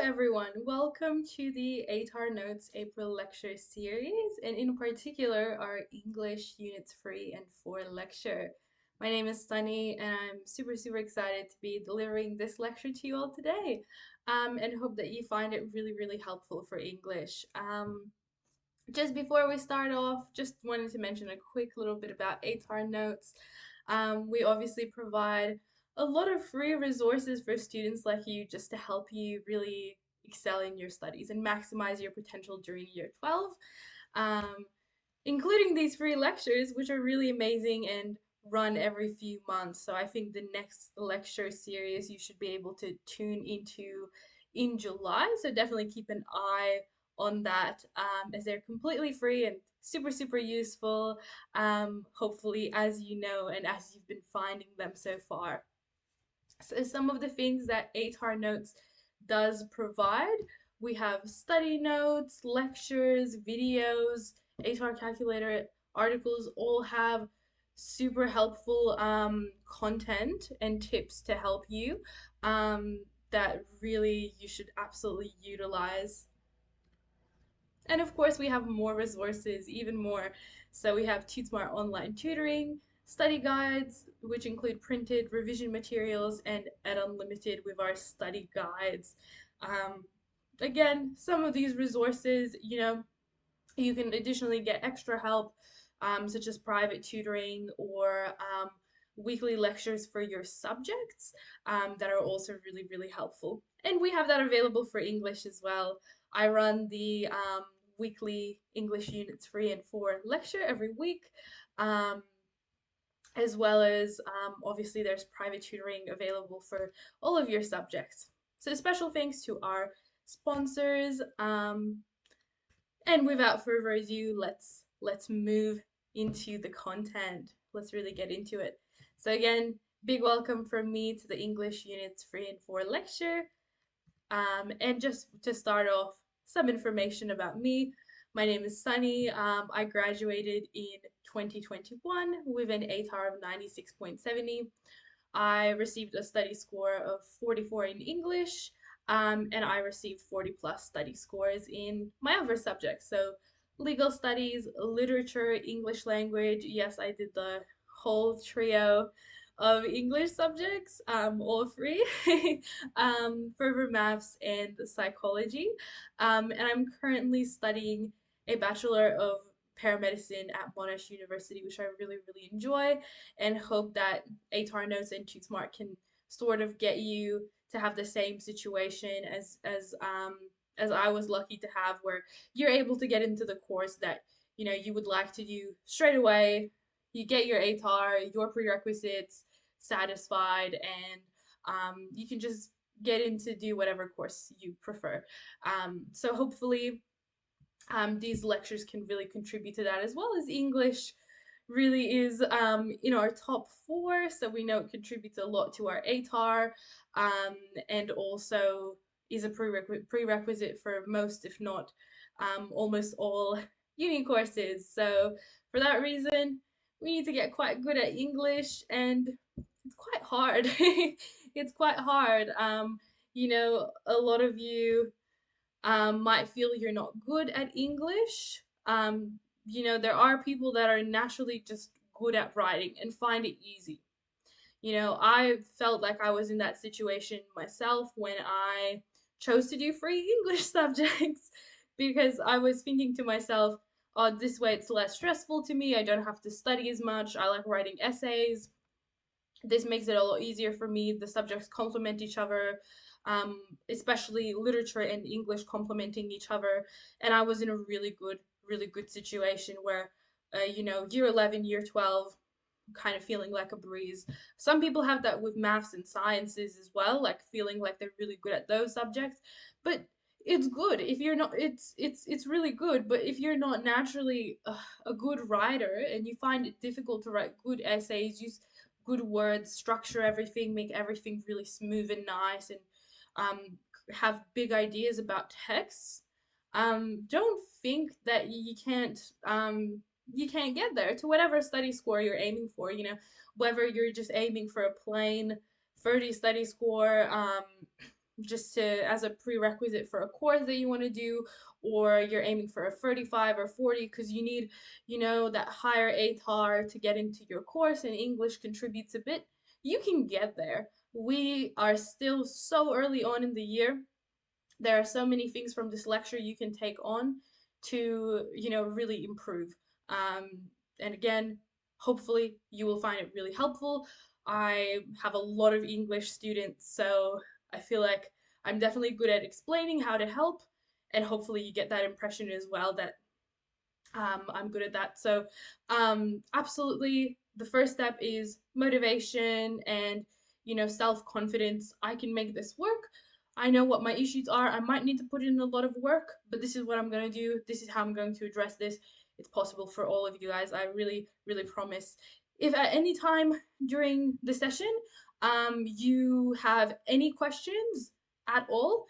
everyone, welcome to the ATAR Notes April lecture series, and in particular our English Units 3 and 4 lecture. My name is Sunny, and I'm super excited to be delivering this lecture to you all today, and hope that you find it really helpful for English. Just before we start off, just wanted to mention a quick little bit about ATAR Notes. We obviously provide a lot of free resources for students like you just to help you really excel in your studies and maximize your potential during year 12. Um, Including these free lectures, which are really amazing and run every few months. So I think the next lecture series you should be able to tune into in July. So definitely keep an eye on that as they're completely free and super useful, hopefully, as you know and as you've been finding them so far. So some of the things that ATAR Notes does provide, we have study notes, lectures, videos, ATAR calculator articles all have super helpful content and tips to help you that really you should absolutely utilize. And of course, we have more resources, even more. So we have TuteSmart online tutoring, study guides, which include printed revision materials, and Ed Unlimited with our study guides. Um, Again, some of these resources, you can additionally get extra help, such as private tutoring or weekly lectures for your subjects that are also really helpful. And we have that available for English as well. I run the weekly English Units 3 and 4 lecture every week, um, as well as obviously there's private tutoring available for all of your subjects. So special thanks to our sponsors. And without further ado, let's move into the content. Let's really get into it. So again, big welcome from me to the English Units 3 and 4 lecture. And just to start off, some information about me. My name is Sunny. I graduated in 2021 with an ATAR of 96.70. I received a study score of 44 in English, and I received 40 plus study scores in my other subjects. So, legal studies, literature, English language. Yes, I did the whole trio of English subjects, all three, further maths and psychology. And I'm currently studying a Bachelor of Paramedicine at Monash University, which I really enjoy, and hope that ATAR Notes and TuteSmart can sort of get you to have the same situation as I was lucky to have, where you're able to get into the course that you would like to do straight away. You get your ATAR, your prerequisites satisfied, and you can just get in to do whatever course you prefer. So hopefully these lectures can really contribute to that, as well as English really is in our top four, so we know it contributes a lot to our ATAR, and also is a prerequisite for most, if not almost all uni courses. So for that reason, we need to get quite good at English, and it's quite hard. It's quite hard. A lot of you might feel you're not good at English. There are people that are naturally just good at writing and find it easy. I felt like I was in that situation myself when I chose to do free English subjects because I was thinking to myself, oh, this way it's less stressful to me. I don't have to study as much. I like writing essays. This makes it a lot easier for me. The subjects complement each other, especially literature and English complementing each other. And I was in a really good situation where, year 11, year 12, kind of feeling like a breeze. Some people have that with maths and sciences as well, like feeling like they're really good at those subjects. But it's good if you're not. It's really good. But if you're not naturally a good writer and you find it difficult to write good essays, use good words, structure everything, make everything really smooth and nice, and um, have big ideas about texts, don't think that you can't get there to whatever study score you're aiming for. Whether you're just aiming for a plain 30 study score, just to as a prerequisite for a course that you want to do, or you're aiming for a 35 or 40 because you need, that higher ATAR to get into your course, and English contributes a bit, you can get there. We are still so early on in the year. There are so many things from this lecture you can take on to, really improve. Um, and again, hopefully you will find it really helpful. I have a lot of English students, so I feel like I'm definitely good at explaining how to help, and hopefully you get that impression as well that I'm good at that. So, absolutely, the first step is motivation and, self confidence. I can make this work. I know what my issues are. I might need to put in a lot of work, but this is what I'm going to do. This is how I'm going to address this. It's possible for all of you guys. I really, really promise. If at any time during the session, you have any questions at all,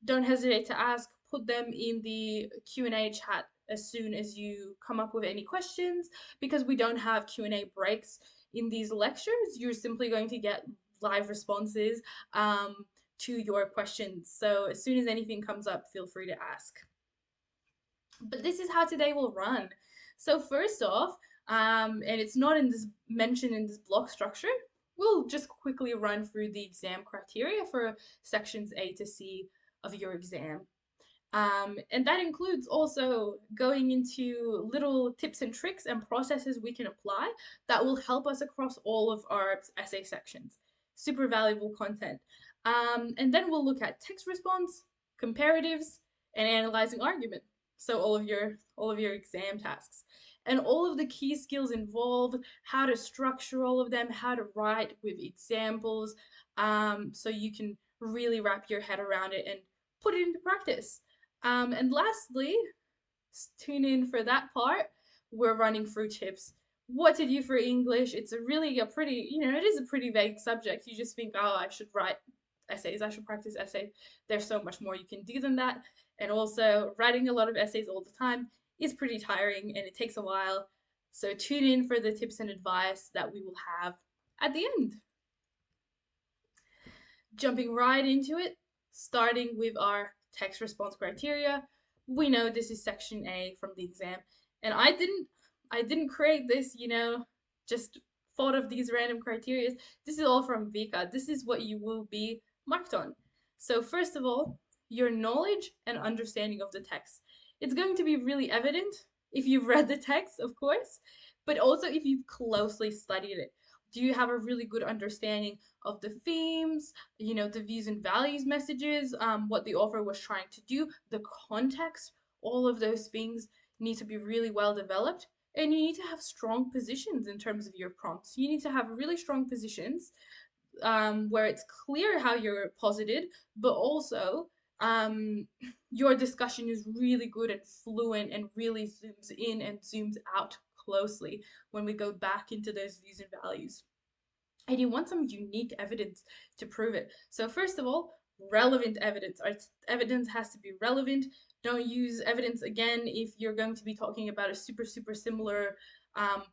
don't hesitate to ask. Put them in the Q&A chat as soon as you come up with any questions, because we don't have Q&A breaks in these lectures. You're simply going to get live responses um, to your questions. So as soon as anything comes up, feel free to ask. But this is how today will run. So first off, and it's not in this mentioned in this block structure, we'll just quickly run through the exam criteria for sections A to C of your exam. And that includes also going into little tips and tricks and processes we can apply that will help us across all of our essay sections. Super valuable content. And then we'll look at text response, comparatives, and analyzing argument. So all of your exam tasks. And all of the key skills involved, how to structure all of them, how to write with examples, so you can really wrap your head around it and put it into practice. And lastly, tune in for that part. We're running through tips. What to do for English? It's a pretty, it is a pretty vague subject. You just think, oh, I should write essays, I should practice essays. There's so much more you can do than that. And also, writing a lot of essays all the time is pretty tiring and it takes a while. So tune in for the tips and advice that we will have at the end. Jumping right into it, starting with our text response criteria. We know this is section A from the exam, and I didn't create this, just thought of these random criteria. This is all from Vika. This is what you will be marked on. So first of all, your knowledge and understanding of the text. It's going to be really evident if you've read the text, of course, but also if you've closely studied it. Do you have a really good understanding of the themes, the views and values messages, what the author was trying to do, the context? All of those things need to be really well developed. And you need to have strong positions in terms of your prompts. You need to have really strong positions, where it's clear how you're posited, but also um, your discussion is really good and fluent and really zooms in and zooms out closely when we go back into those views and values. And you want some unique evidence to prove it. So first of all, relevant evidence. Our evidence has to be relevant. Don't use evidence again if you're going to be talking about a super, super similar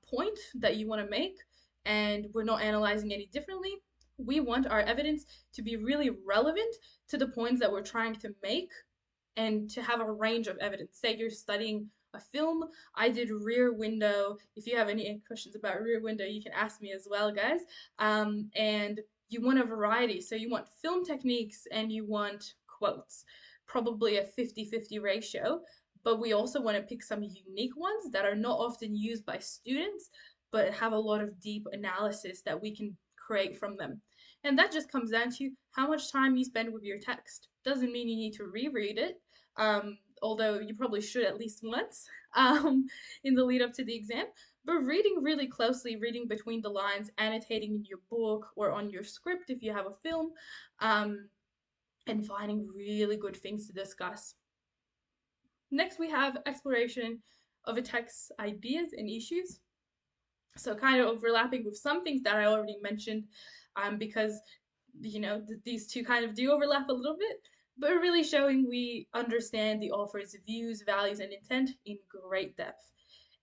point that you want to make and we're not analyzing any differently. We want our evidence to be really relevant to the points that we're trying to make and to have a range of evidence. Say you're studying a film. I did Rear Window. If you have any questions about Rear Window, you can ask me as well, guys. And you want a variety. So you want film techniques and you want quotes, probably a 50-50 ratio. But we also want to pick some unique ones that are not often used by students, but have a lot of deep analysis that we can create from them. And that just comes down to how much time you spend with your text. Doesn't mean you need to reread it, although you probably should at least once in the lead up to the exam. But reading really closely, reading between the lines, annotating in your book or on your script if you have a film, um, and finding really good things to discuss. Next, we have exploration of a text's ideas and issues. So, kind of overlapping with some things that I already mentioned, because these two kind of do overlap a little bit, but really showing we understand the author's views, values, and intent in great depth.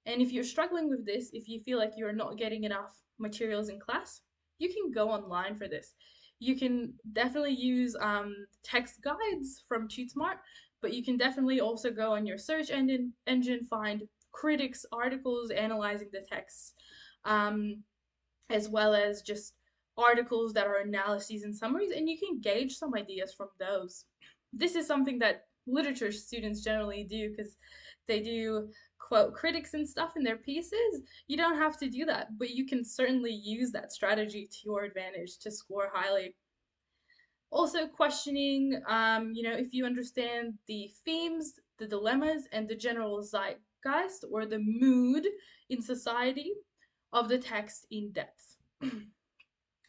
And if you're struggling with this, if you feel like you're not getting enough materials in class, you can go online for this. You can definitely use text guides from TuteSmart, but you can definitely also go on your search engine, find critics articles analyzing the texts, um, as well as just articles that are analyses and summaries, and you can gauge some ideas from those. This is something that literature students generally do because they do quote critics and stuff in their pieces. You don't have to do that, but you can certainly use that strategy to your advantage to score highly. Also, questioning, if you understand the themes, the dilemmas, and the general zeitgeist or the mood in society of the text in depth.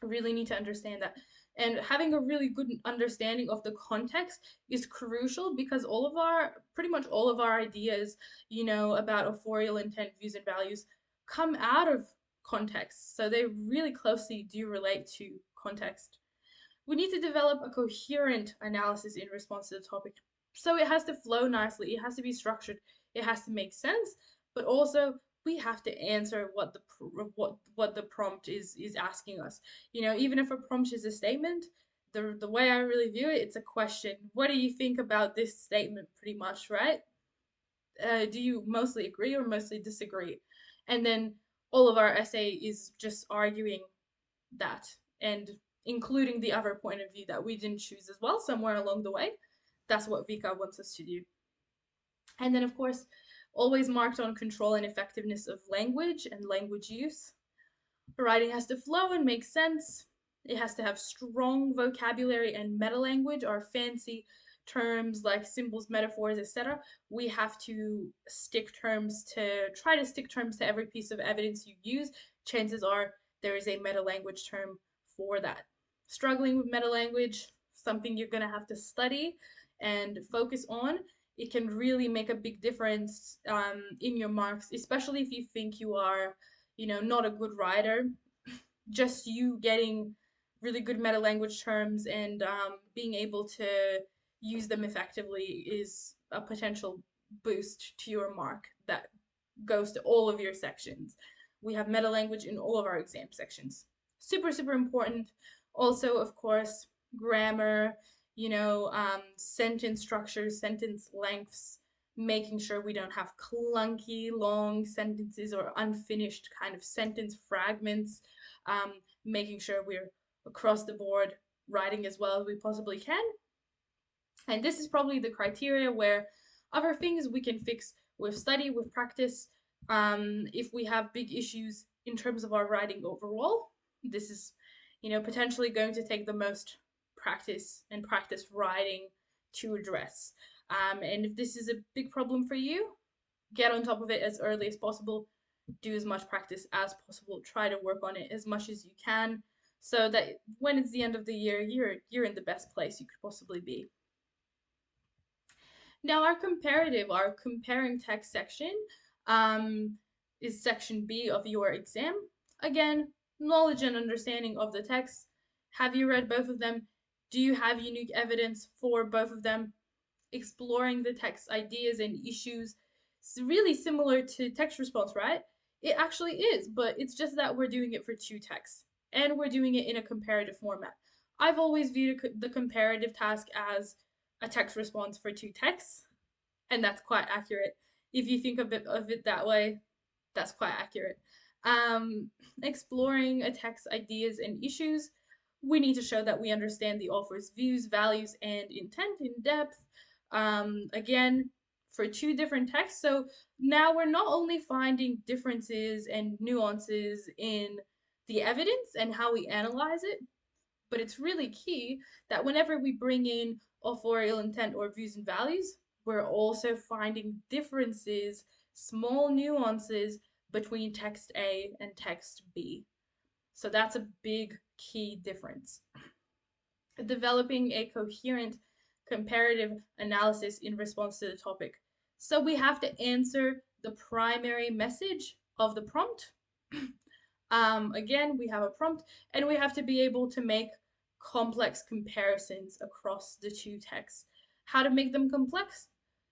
Really need to understand that. And having a really good understanding of the context is crucial because pretty much all of our ideas, about authorial intent, views, and values come out of context. So they really closely do relate to context. We need to develop a coherent analysis in response to the topic. So it has to flow nicely, it has to be structured, it has to make sense, but also we have to answer what the prompt is asking us. Even if a prompt is a statement, the way I really view it, it's a question. What do you think about this statement? Pretty much, right? Do you mostly agree or mostly disagree? And then all of our essay is just arguing that and including the other point of view that we didn't choose as well somewhere along the way. That's what Vika wants us to do. And then, of course, always marked on control and effectiveness of language and language use. Writing has to flow and make sense. It has to have strong vocabulary and meta language, or fancy terms like symbols, metaphors, etc. We have to try to stick terms to every piece of evidence you use. Chances are there is a meta language term for that. Struggling with meta language, something you're going to have to study and focus on. It can really make a big difference in your marks, especially if you think you are not a good writer. Just you getting really good meta language terms and being able to use them effectively is a potential boost to your mark that goes to all of your sections. We have meta language in all of our exam sections. Super, super important. Also, of course, grammar, sentence structures, sentence lengths, making sure we don't have clunky, long sentences or unfinished kind of sentence fragments, um, making sure we're across the board writing as well as we possibly can. And this is probably the criteria where other things we can fix with study, with practice. If we have big issues in terms of our writing overall, this is, potentially going to take the most practice and practice writing to address. And if this is a big problem for you, get on top of it as early as possible. Do as much practice as possible. Try to work on it as much as you can, so that when it's the end of the year, you're in the best place you could possibly be. Now, our comparing text section, um, is section B of your exam. Again, knowledge and understanding of the text. Have you read both of them? Do you have unique evidence for both of them? Exploring the text ideas and issues. It's really similar to text response, right? It actually is, but it's just that we're doing it for two texts and we're doing it in a comparative format. I've always viewed the comparative task as a text response for two texts, and that's quite accurate. If you think of it that way, that's quite accurate. Exploring a text's ideas and issues, we need to show that we understand the author's views, values, and intent in depth. Again, for two different texts. So now we're not only finding differences and nuances in the evidence and how we analyze it, but it's really key that whenever we bring in authorial intent or views and values, we're also finding differences, small nuances between text A and text B. So that's a big key difference. Developing a coherent comparative analysis in response to the topic. So we have to answer the primary message of the prompt. Again, we have a prompt and we have to be able to make complex comparisons across the two texts. How to make them complex?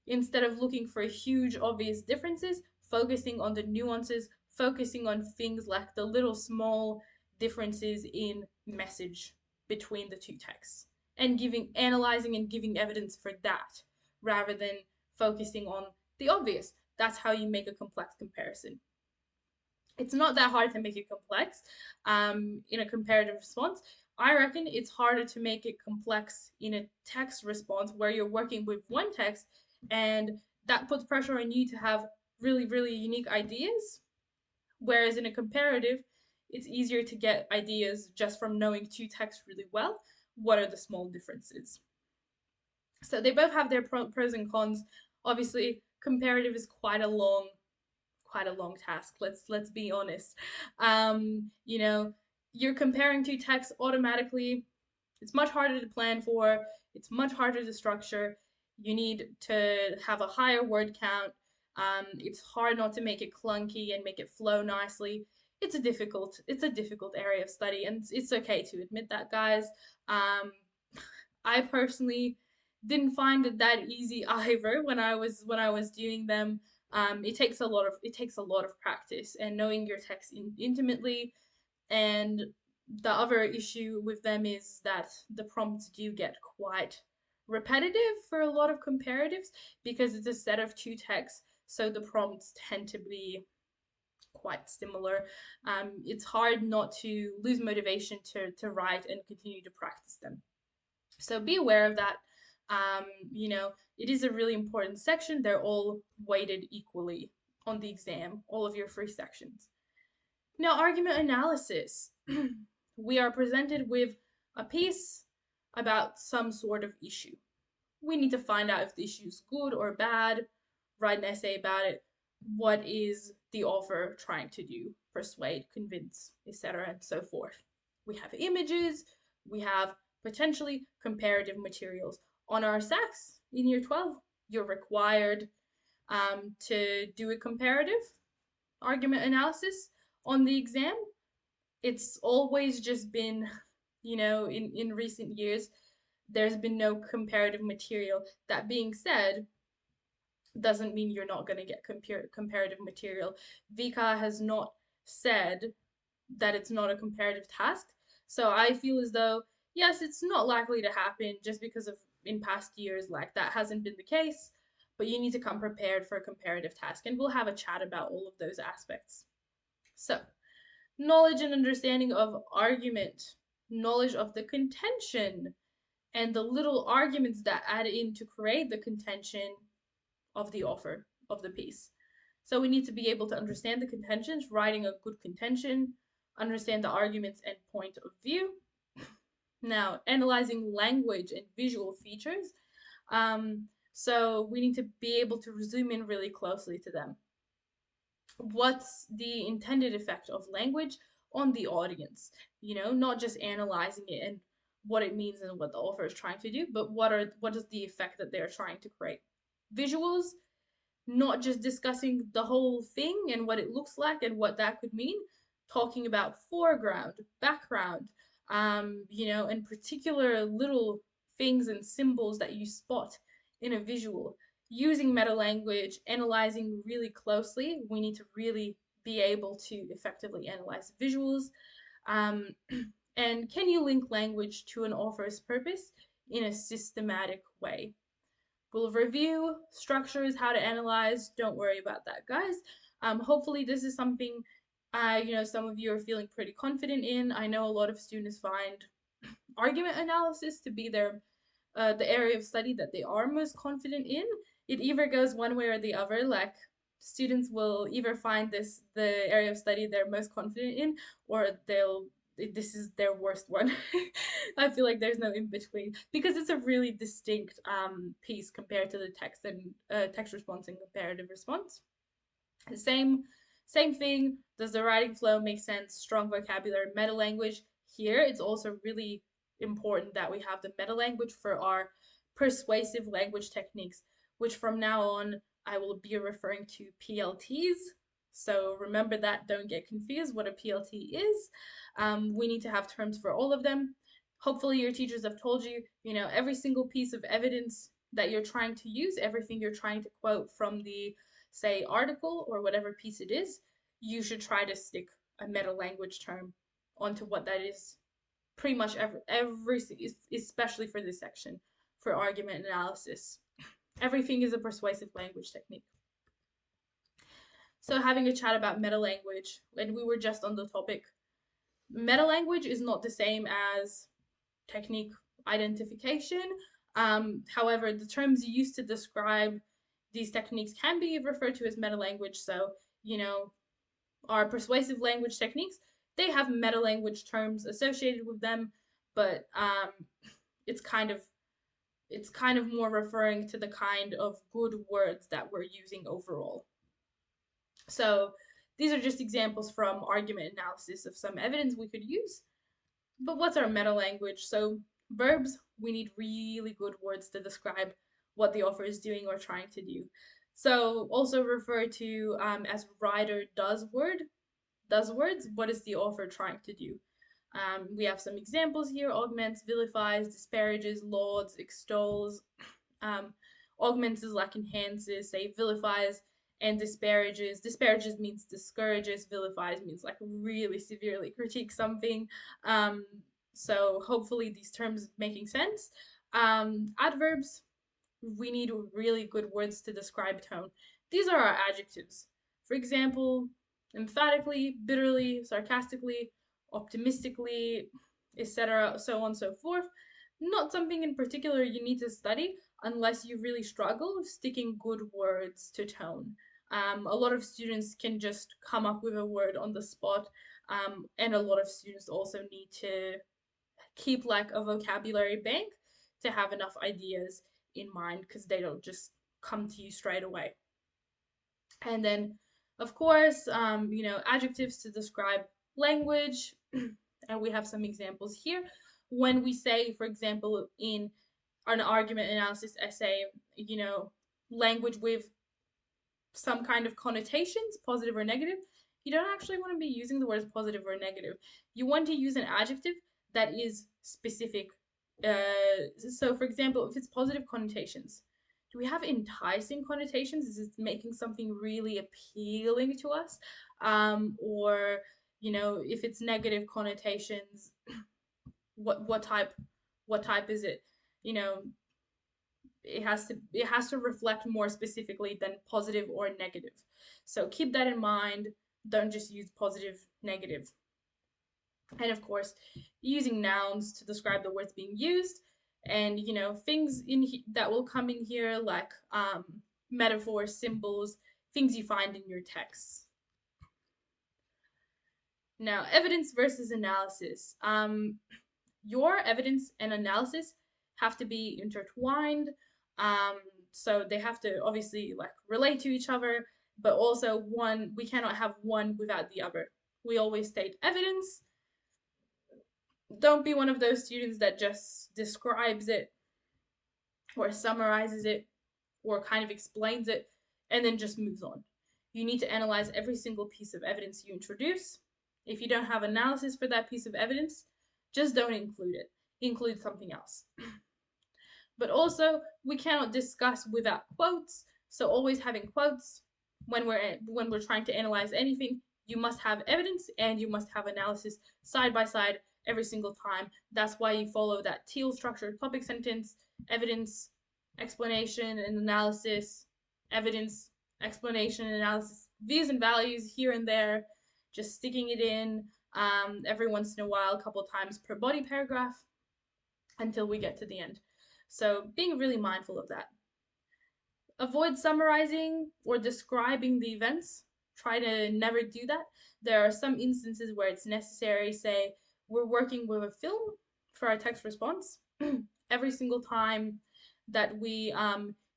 Instead of looking for huge, obvious differences, focusing on the nuances, focusing on things like the little small differences in message. between the two texts and analyzing and giving evidence for that rather than focusing on the obvious. That's how you make a complex comparison. It's not that hard to make it complex in a comparative response. I reckon it's harder to make it complex in a text response where you're working with one text, and that puts pressure on you to have really, really unique ideas. Whereas in a comparative, it's easier to get ideas just from knowing two texts really well. What are the small differences? So they both have their pros and cons. Obviously, comparative is quite a long task. Let's be honest. You know, you're comparing two texts automatically. It's much harder to plan for. It's much harder to structure. You need to have a higher word count. It's hard not to make it clunky and make it flow nicely. It's a difficult area of study, and it's okay to admit that, guys. Um, I personally didn't find it that easy either when I was doing them. It takes a lot of practice and knowing your text intimately. And the other issue with them is that the prompts do get quite repetitive for a lot of comparatives because it's a set of two texts, so the prompts tend to be quite similar. It's hard not to lose motivation to write and continue to practice them. So be aware of that. It is a really important section. They're all weighted equally on the exam, all of your free sections. Now, argument analysis. We are presented with a piece about some sort of issue. We need to find out if the issue is good or bad, write an essay about it. What is the author trying to do? Persuade, convince, etc., and so forth. We have images, we have potentially comparative materials. On our SACs in year 12, you're required to do a comparative argument analysis on the exam. It's always just been, in recent years, there's been no comparative material. That being said, doesn't mean you're not going to get comparative material. Vika has not said that it's not a comparative task. So I feel as though, yes, it's not likely to happen just because of in past years, like that hasn't been the case, but you need to come prepared for a comparative task. And we'll have a chat about all of those aspects. So, knowledge and understanding of argument, knowledge of the contention, and the little arguments that add in to create the contention of the offer of the piece. So we need to be able to understand the contentions, writing a good contention, understand the arguments and point of view. Now, analyzing language and visual features. So we need to be able to zoom in really closely to them. What's the intended effect of language on the audience? Not just analyzing it and what it means and what the author is trying to do, but what is the effect that they're trying to create? Visuals, not just discussing the whole thing and what it looks like and what that could mean, talking about foreground, background, and particular little things and symbols that you spot in a visual. Using meta language, analyzing really closely. We need to really be able to effectively analyze visuals. Um, and can you link language to an author's purpose in a systematic way? We'll review structures, how to analyze. Don't worry about that, guys. Hopefully, this is something some of you are feeling pretty confident in. I know a lot of students find argument analysis to be the area of study that they are most confident in. It either goes one way or the other. Like students will either find this the area of study they're most confident in, or this is their worst one. I feel like there's no in between because it's a really distinct piece compared to the text response and comparative response. The same thing. Does the writing flow make sense? Strong vocabulary, meta language. Here, it's also really important that we have the meta language for our persuasive language techniques, which from now on I will be referring to PLTs. So remember that, don't get confused what a PLT is. We need to have terms for all of them. Hopefully your teachers have told you, every single piece of evidence that you're trying to use, everything you're trying to quote from the, say, article or whatever piece it is, you should try to stick a meta language term onto what that is pretty much especially for this section, for argument analysis. Everything is a persuasive language technique. So having a chat about meta language, and we were just on the topic. Meta language is not the same as technique identification. However, the terms used to describe these techniques can be referred to as meta language. So, you know, our persuasive language techniques, they have meta language terms associated with them, but it's kind of it's kind of more referring to the kind of good words that we're using overall. So these are just examples from argument analysis of some evidence we could use. But what's our meta language? So verbs, we need really good words to describe what the author is doing or trying to do. So also referred to as writer does words. What is the author trying to do? We have some examples here: augments, vilifies, disparages, lauds, extols. Um, augments is like enhances, say vilifies and disparages. Disparages means discourages, vilifies means like really severely critique something. Um, so hopefully these terms making sense. Adverbs, we need really good words to describe tone. These are our adjectives. For example, emphatically, bitterly, sarcastically, optimistically, etc., so on and so forth. Not something in particular you need to study unless you really struggle with sticking good words to tone. A lot of students can just come up with a word on the spot, and a lot of students also need to keep like a vocabulary bank to have enough ideas in mind because they don't just come to you straight away. And then, of course, adjectives to describe language. And we have some examples here. When we say, for example, in an argument analysis essay, language with some kind of connotations, positive or negative, you don't actually want to be using the words positive or negative. You want to use an adjective that is specific. So, for example, if it's positive connotations, do we have enticing connotations? Is it making something really appealing to us? Or, if it's negative connotations, what type is it? You know, it has to reflect more specifically than positive or negative. So keep that in mind. Don't just use positive, negative. And of course, using nouns to describe the words being used, and things that will come in here like metaphors, symbols, things you find in your texts. Now, evidence versus analysis. Your evidence and analysis have to be intertwined. Um, so they have to obviously like relate to each other, but also we cannot have one without the other. We always state evidence. Don't be one of those students that just describes it or summarizes it or kind of explains it and then just moves on. You need to analyze every single piece of evidence you introduce. If you don't have analysis for that piece of evidence, just don't include it. Include something else. But also, we cannot discuss without quotes. So always having quotes when we're trying to analyze anything, you must have evidence and you must have analysis side by side every single time. That's why you follow that teal structured topic sentence: evidence, explanation and analysis, evidence, explanation and analysis, views and values here and there, just sticking it in every once in a while, a couple times per body paragraph until we get to the end. So being really mindful of that. Avoid summarizing or describing the events. Try to never do that. There are some instances where it's necessary. Say we're working with a film for our text response. Every single time that we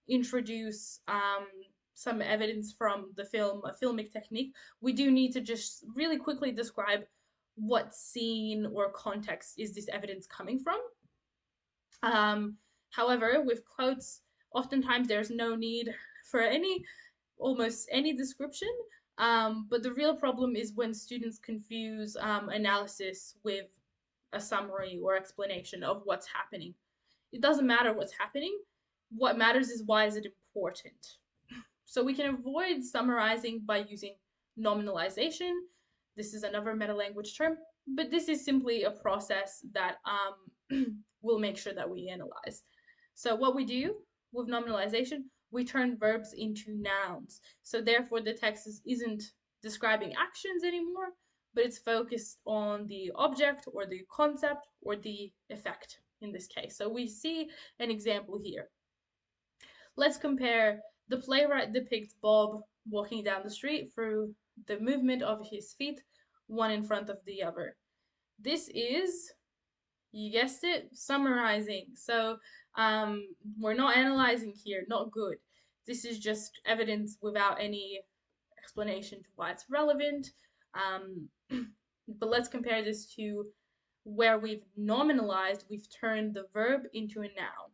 introduce some evidence from the film, a filmic technique, we do need to just really quickly describe what scene or context is this evidence coming from. However, with quotes, oftentimes there's no need for almost any description. But the real problem is when students confuse analysis with a summary or explanation of what's happening. It doesn't matter what's happening. What matters is why is it important. So we can avoid summarizing by using nominalization. This is another meta language term. but this is simply a process that will make sure that we analyze. So what we do with nominalization, we turn verbs into nouns. So therefore the text isn't describing actions anymore, but it's focused on the object or the concept or the effect in this case. So we see an example here. Let's compare. The playwright depicts Bob walking down the street through the movement of his feet, one in front of the other. This is, you guessed it, summarizing. So we're not analyzing here, not good. This is just evidence without any explanation to why it's relevant. Um, but let's compare this to where we've nominalized, we've turned the verb into a noun.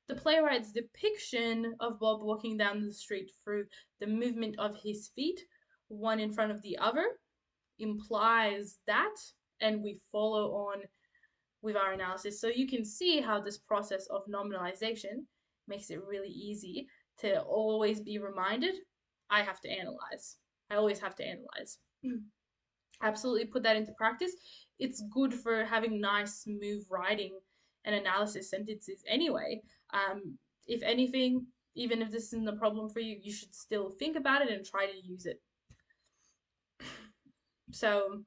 The playwright's depiction of Bob walking down the street through the movement of his feet, one in front of the other, implies that, and we follow on with our analysis. So you can see how this process of nominalization makes it really easy to always be reminded, I have to analyze. I always have to analyze. Absolutely put that into practice. It's good for having nice, smooth writing and analysis sentences anyway. If anything, even if this isn't a problem for you, you should still think about it and try to use it. So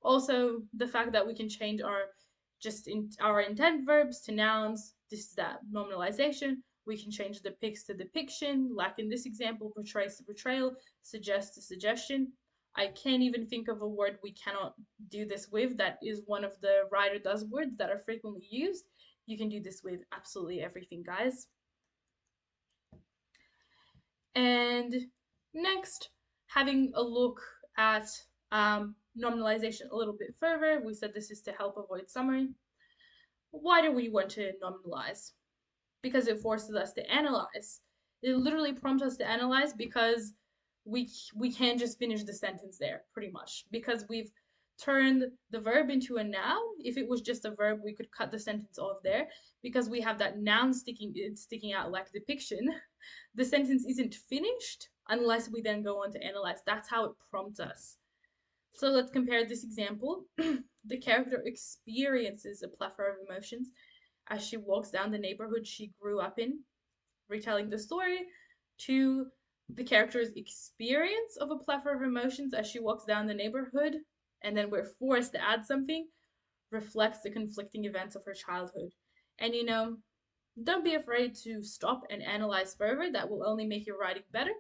also the fact that we can change our intent verbs to nouns, this is that nominalization. We can change depicts to depiction, like in this example, portrays to portrayal, suggests to suggestion. I can't even think of a word we cannot do this with that is one of the writer does words that are frequently used. You can do this with absolutely everything, guys. And next, having a look at nominalization a little bit further. We said this is to help avoid summary. Why do we want to nominalize? Because it forces us to analyze. It literally prompts us to analyze because we can't just finish the sentence there, pretty much. Because we've turned the verb into a noun. If it was just a verb, we could cut the sentence off there. Because we have that noun sticking out like depiction, the sentence isn't finished unless we then go on to analyze. That's how it prompts us. So let's compare this example. The character experiences a plethora of emotions as she walks down the neighborhood she grew up in, retelling the story to the character's experience of a plethora of emotions as she walks down the neighborhood, and then we're forced to add something, reflects the conflicting events of her childhood. And don't be afraid to stop and analyze further. That will only make your writing better.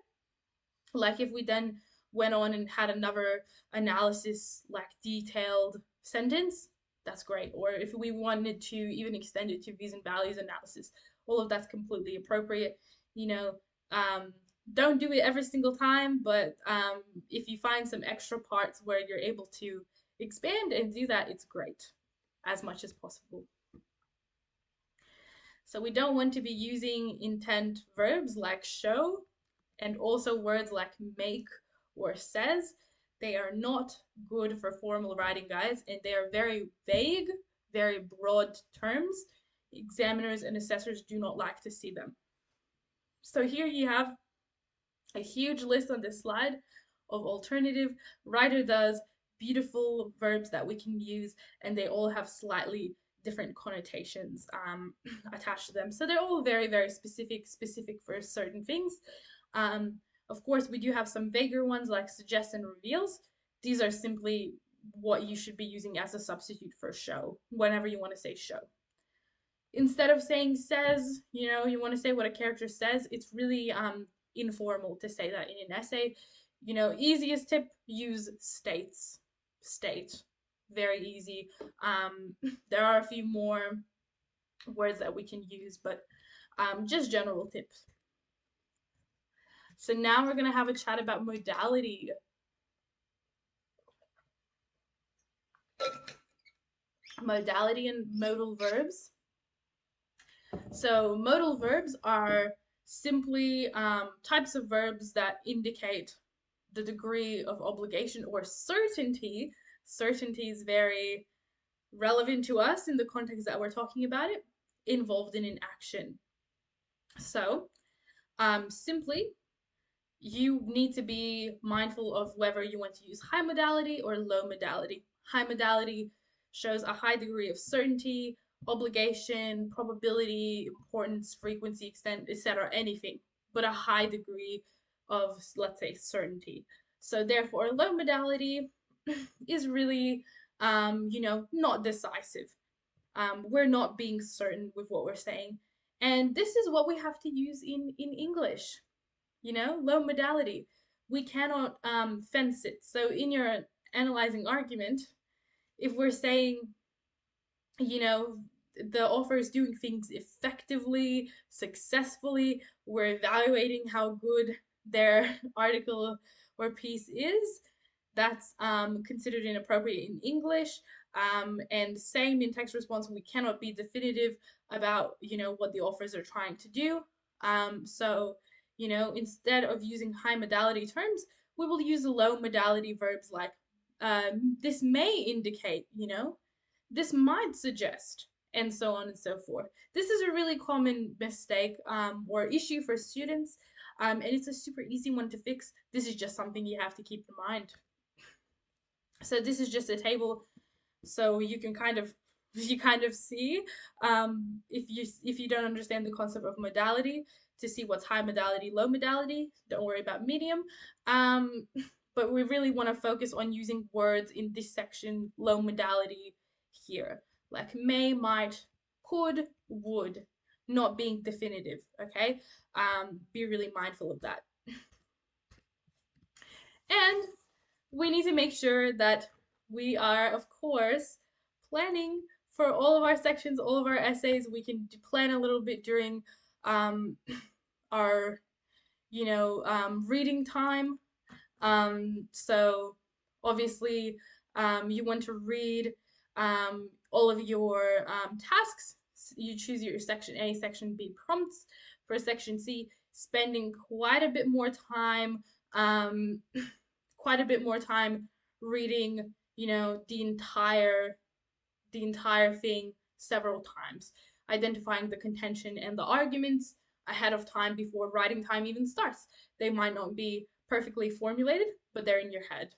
Like if we then went on and had another analysis, like detailed sentence, that's great. Or if we wanted to even extend it to views and values analysis, all of that's completely appropriate. You know, don't do it every single time, but if you find some extra parts where you're able to expand and do that, it's great as much as possible. So we don't want to be using intent verbs like show and also words like make or says. They are not good for formal writing, guys, and they are very vague, very broad terms. Examiners and assessors do not like to see them. So here you have a huge list on this slide of alternative writer does beautiful verbs that we can use, and they all have slightly different connotations attached to them. So they're all very, very specific for certain things. Um, of course, we do have some vaguer ones like suggest and reveals. These are simply what you should be using as a substitute for show whenever you want to say show. Instead of saying says, you want to say what a character says, it's really informal to say that in an essay. Easiest tip, use states. State. Very easy. There are a few more words that we can use, but just general tips. So now we're going to have a chat about modality. Modality and modal verbs. So modal verbs are simply types of verbs that indicate the degree of obligation or certainty. Certainty is very relevant to us in the context that we're talking about it, involved in an action. So simply, you need to be mindful of whether you want to use high modality or low modality. High modality shows a high degree of certainty, obligation, probability, importance, frequency, extent, etc., anything, but a high degree of, let's say, certainty. So therefore, low modality is really, not decisive. We're not being certain with what we're saying. And this is what we have to use in English, low modality. We cannot fence it. So in your analyzing argument, if we're saying, you know, the author is doing things effectively, successfully, we're evaluating how good their article or piece is, that's considered inappropriate in English. And same in text response, we cannot be definitive about, what the authors are trying to do. So, instead of using high modality terms, we will use low modality verbs like this may indicate, this might suggest, and so on and so forth. This is a really common mistake or issue for students, and it's a super easy one to fix. This is just something you have to keep in mind. So this is just a table, so you kind of see, if you don't understand the concept of modality, to see what's high modality, low modality. Don't worry about medium. Um, but we really want to focus on using words in this section, low modality here, like may, might, could, would, not being definitive. Okay, be really mindful of that. And we need to make sure that we are, of course, planning for all of our sections, all of our essays. We can plan a little bit during um, our, reading time. So obviously, you want to read all of your tasks. You choose your section A, section B prompts. For section C, spending quite a bit more time, um, quite a bit more time reading, the entire thing several times, identifying the contention and the arguments ahead of time before writing time even starts. They might not be perfectly formulated, but they're in your head.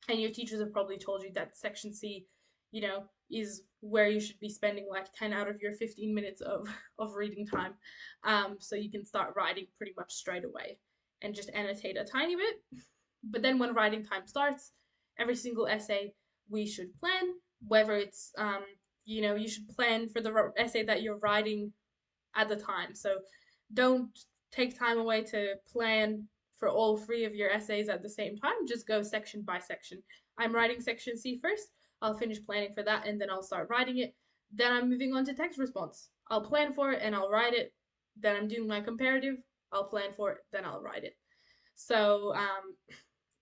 And your teachers have probably told you that section C, is where you should be spending like 10 out of your 15 minutes of reading time. So you can start writing pretty much straight away and just annotate a tiny bit. But then when writing time starts, every single essay we should plan, whether it's, you should plan for the essay that you're writing at the time. So don't take time away to plan for all three of your essays at the same time. Just go section by section. I'm writing section C first. I'll finish planning for that and then I'll start writing it. Then I'm moving on to text response. I'll plan for it and I'll write it. Then I'm doing my comparative. I'll plan for it, then I'll write it. So,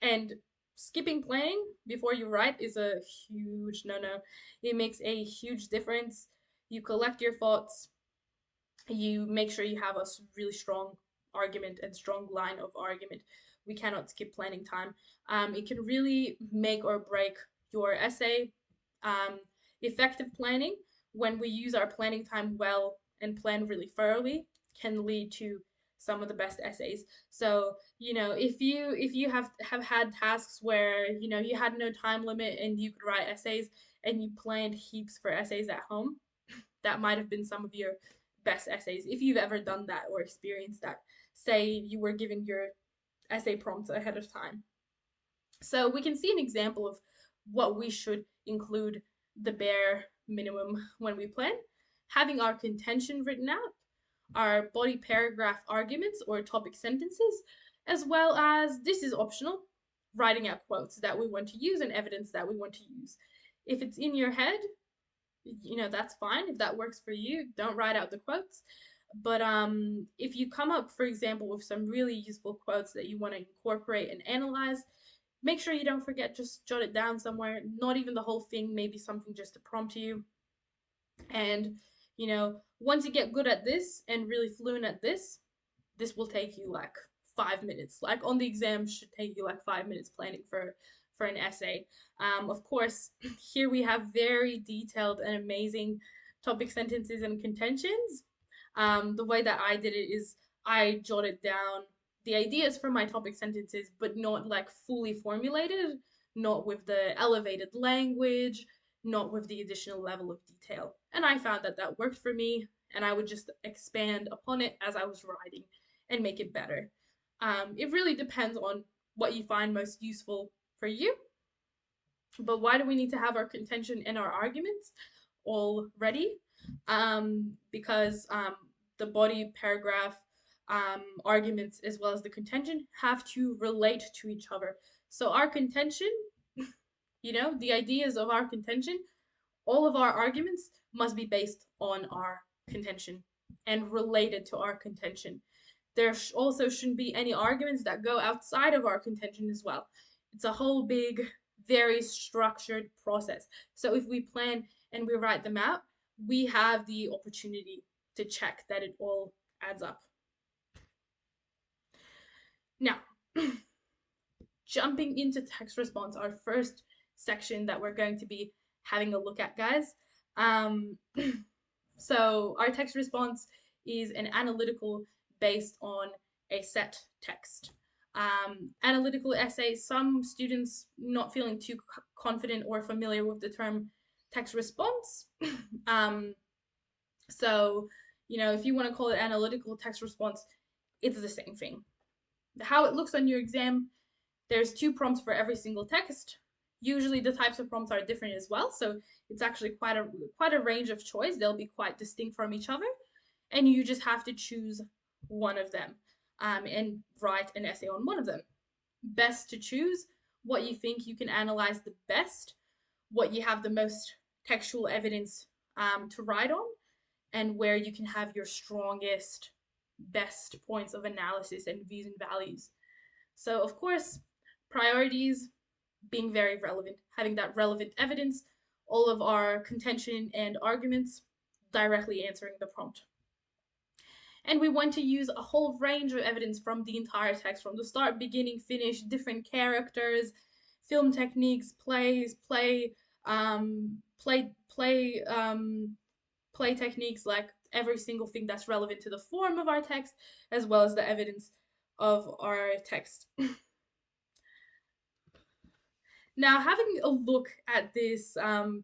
and skipping planning before you write is a huge no-no. It makes a huge difference. You collect your thoughts, you make sure you have a really strong argument and strong line of argument. We cannot skip planning time. It can really make or break your essay. Um, Effective planning, when we use our planning time well and plan really thoroughly, can lead to some of the best essays. So, if you have had tasks where, you had no time limit and you could write essays and you planned heaps for essays at home, that might have been some of your best essays if you've ever done that or experienced that. Say you were given your essay prompts ahead of time. So we can see an example of what we should include, the bare minimum, when we plan. Having our contention written out, our body paragraph arguments or topic sentences, as well as, this is optional, writing out quotes that we want to use and evidence that we want to use. If it's in your head, that's fine. If that works for you, don't write out the quotes. But if you come up, for example, with some really useful quotes that you want to incorporate and analyze, make sure you don't forget, just jot it down somewhere. Not even the whole thing, maybe something just to prompt you. And, once you get good at this and really fluent at this will take you like 5 minutes. Like on the exam, should take you like 5 minutes planning for an essay. Of course, here we have very detailed and amazing topic sentences and contentions. The way that I did it is I jotted down the ideas for my topic sentences, but not like fully formulated. not with the elevated language, not with the additional level of detail. And I found that that worked for me, and I would just expand upon it as I was writing and make it better. It really depends on what you find most useful for you. But why do we need to have our contention and our arguments all ready? Because the body paragraph arguments as well as the contention have to relate to each other. So our contention, the ideas of our contention, all of our arguments must be based on our contention and related to our contention. There also shouldn't be any arguments that go outside of our contention as well. It's a whole big, very structured process. So if we plan and we write them out, we have the opportunity to check that it all adds up. Now, jumping into text response, our first section that we're going to be having a look at, guys. Um, so our text response is an analytical based on a set text. Analytical essay, some students not feeling too confident or familiar with the term text response. um, so, if you want to call it analytical text response, it's the same thing. How it looks on your exam, there's 2 prompts for every single text. Usually the types of prompts are different as well, so it's actually quite a range of choice. They'll be quite distinct from each other, and you just have to choose one of them and write an essay on one of them. Best to choose what you think you can analyze the best, what you have the most textual evidence to write on, and where you can have your strongest, best points of analysis and views and values. So, of course, priorities being very relevant, having that relevant evidence, all of our contention and arguments directly answering the prompt. And we want to use a whole range of evidence from the entire text, from the start, beginning, finish, different characters, film techniques, play techniques, like every single thing that's relevant to the form of our text, as well as the evidence of our text. Now, having a look at this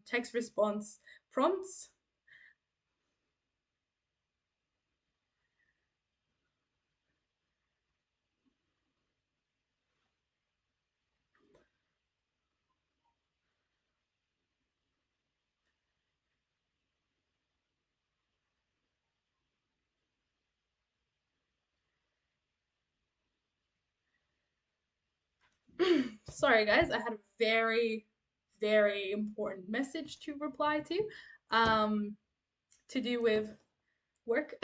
text response prompts, sorry guys, I had a very, very important message to reply to do with work.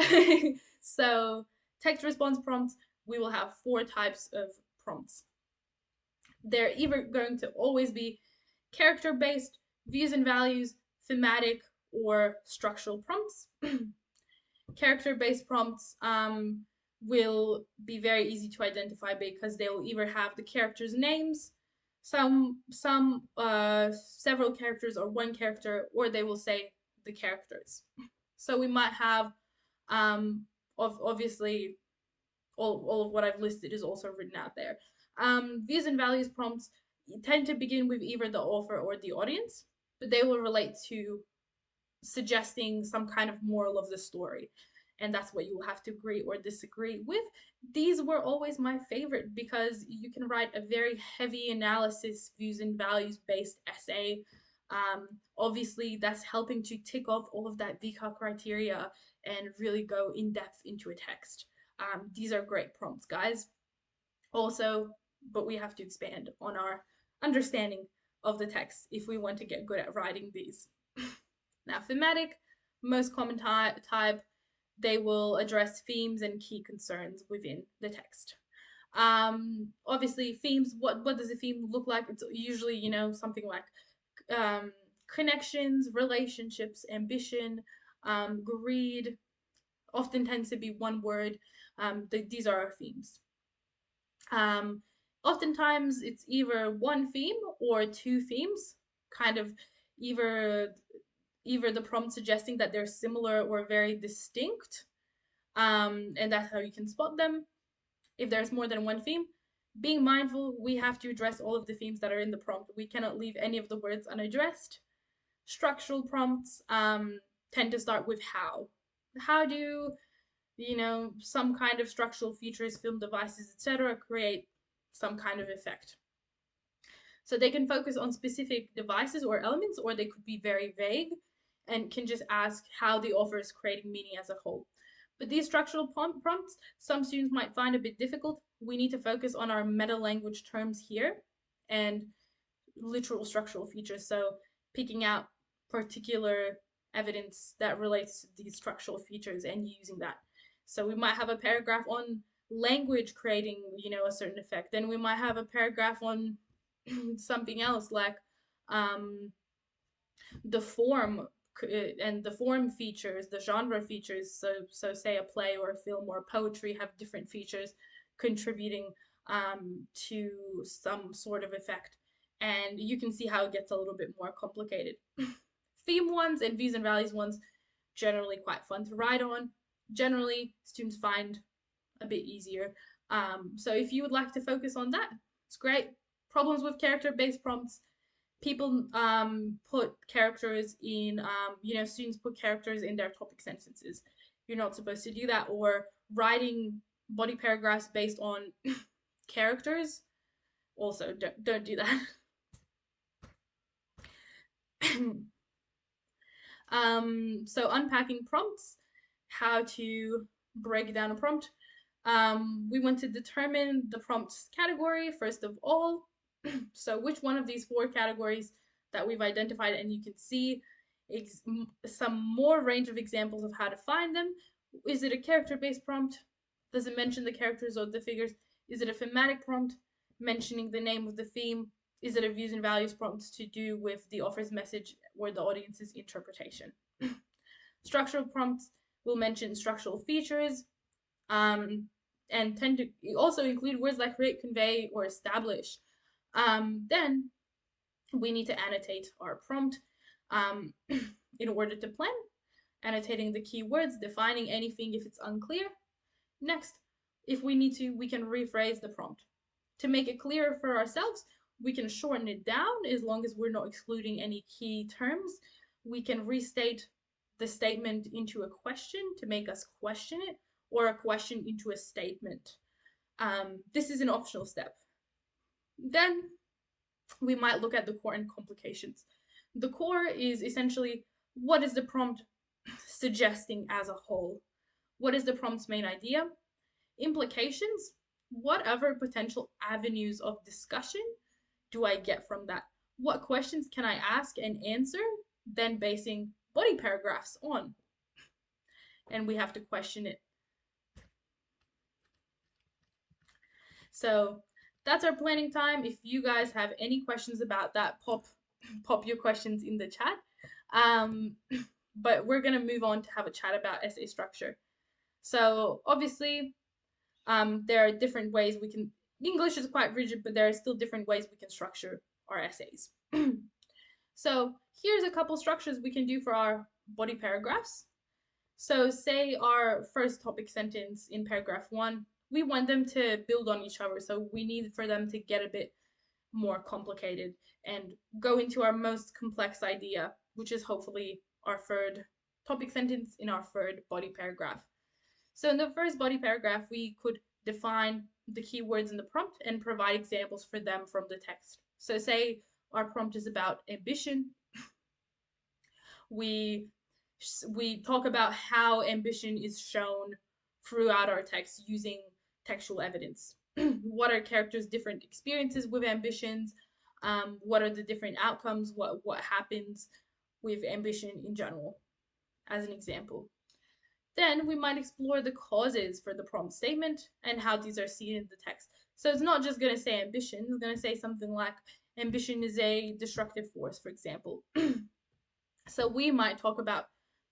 So, text response prompts, we will have 4 types of prompts. They're either going to always be character based, views and values, thematic, or structural prompts. Character based prompts will be very easy to identify because they will either have the characters' names, several characters or one character, or they will say the characters. So we might have obviously all of what I've listed is also written out there. Views and values prompts tend to begin with either the author or the audience, but they will relate to suggesting some kind of moral of the story. And that's what you will have to agree or disagree with. These were always my favorite because you can write a very heavy analysis, views and values based essay. Obviously, that's helping to tick off all of that VCA criteria and really go in depth into a text. These are great prompts, guys. Also, but we have to expand on our understanding of the text if we want to get good at writing these. Now, thematic, most common type, they will address themes and key concerns within the text. Obviously, themes, what does a theme look like? It's usually, something like connections, relationships, ambition, greed, often tends to be one word. These are our themes. Oftentimes, it's either one theme or 2 themes, kind of either the prompt suggesting that they're similar or very distinct, and that's how you can spot them. If there's more than one theme, Being mindful, we have to address all of the themes that are in the prompt. We cannot leave any of the words unaddressed. Structural prompts tend to start with how. How do, some kind of structural features, film devices, etc., create some kind of effect? So they can focus on specific devices or elements, or they could be very vague and can just ask how the author is creating meaning as a whole. But these structural prompts, some students might find a bit difficult. We need to focus on our meta language terms here and literal structural features. So picking out particular evidence that relates to these structural features and using that. So we might have a paragraph on language creating, a certain effect. Then we might have a paragraph on something else like um, the form and the form features, the genre features. So say a play or a film or poetry have different features contributing to some sort of effect, and you can see how it gets a little bit more complicated. Theme ones and views and values ones generally quite fun to write on. Generally, students find a bit easier. So if you would like to focus on that, it's great. Problems with character-based prompts. People put characters in, students put characters in their topic sentences. You're not supposed to do that. Or writing body paragraphs based on characters. Also, don't do that. So unpacking prompts, how to break down a prompt. We want to determine the prompt's category first of all. So which one of these four categories that we've identified, and you can see some more range of examples of how to find them. Is it a character-based prompt? Does it mention the characters or the figures? Is it a thematic prompt, mentioning the name of the theme? Is it a views and values prompt to do with the author's message or the audience's interpretation? Structural prompts will mention structural features, and tend to also include words like create, convey, or establish. Then we need to annotate our prompt in order to plan, annotating the keywords, defining anything if it's unclear. Next, if we need to, we can rephrase the prompt. To make it clearer for ourselves, we can shorten it down as long as we're not excluding any key terms. We can restate the statement into a question to make us question it, or a question into a statement. This is an optional step. Then we might look at the core and complications. The core is essentially what is the prompt suggesting as a whole? What is the prompt's main idea? Implications, what other potential avenues of discussion do I get from that? What questions can I ask and answer, then basing body paragraphs on? And we have to question it. So that's our planning time. If you guys have any questions about that, pop your questions in the chat. But we're gonna move on to have a chat about essay structure. So obviously, there are different ways we can. English is quite rigid, but there are still different ways we can structure our essays. So here's a couple structures we can do for our body paragraphs. So say our first topic sentence in paragraph 1, we want them to build on each other. So we need for them to get a bit more complicated and go into our most complex idea, which is hopefully our third topic sentence in our third body paragraph. So in the first body paragraph, we could define the keywords in the prompt and provide examples for them from the text. So say our prompt is about ambition. We talk about how ambition is shown throughout our text using textual evidence. What are characters' different experiences with ambitions? What are the different outcomes? What happens with ambition in general, as an example. Then we might explore the causes for the prompt statement and how these are seen in the text. So it's not just going to say ambition, it's going to say something like ambition is a destructive force, for example. So we might talk about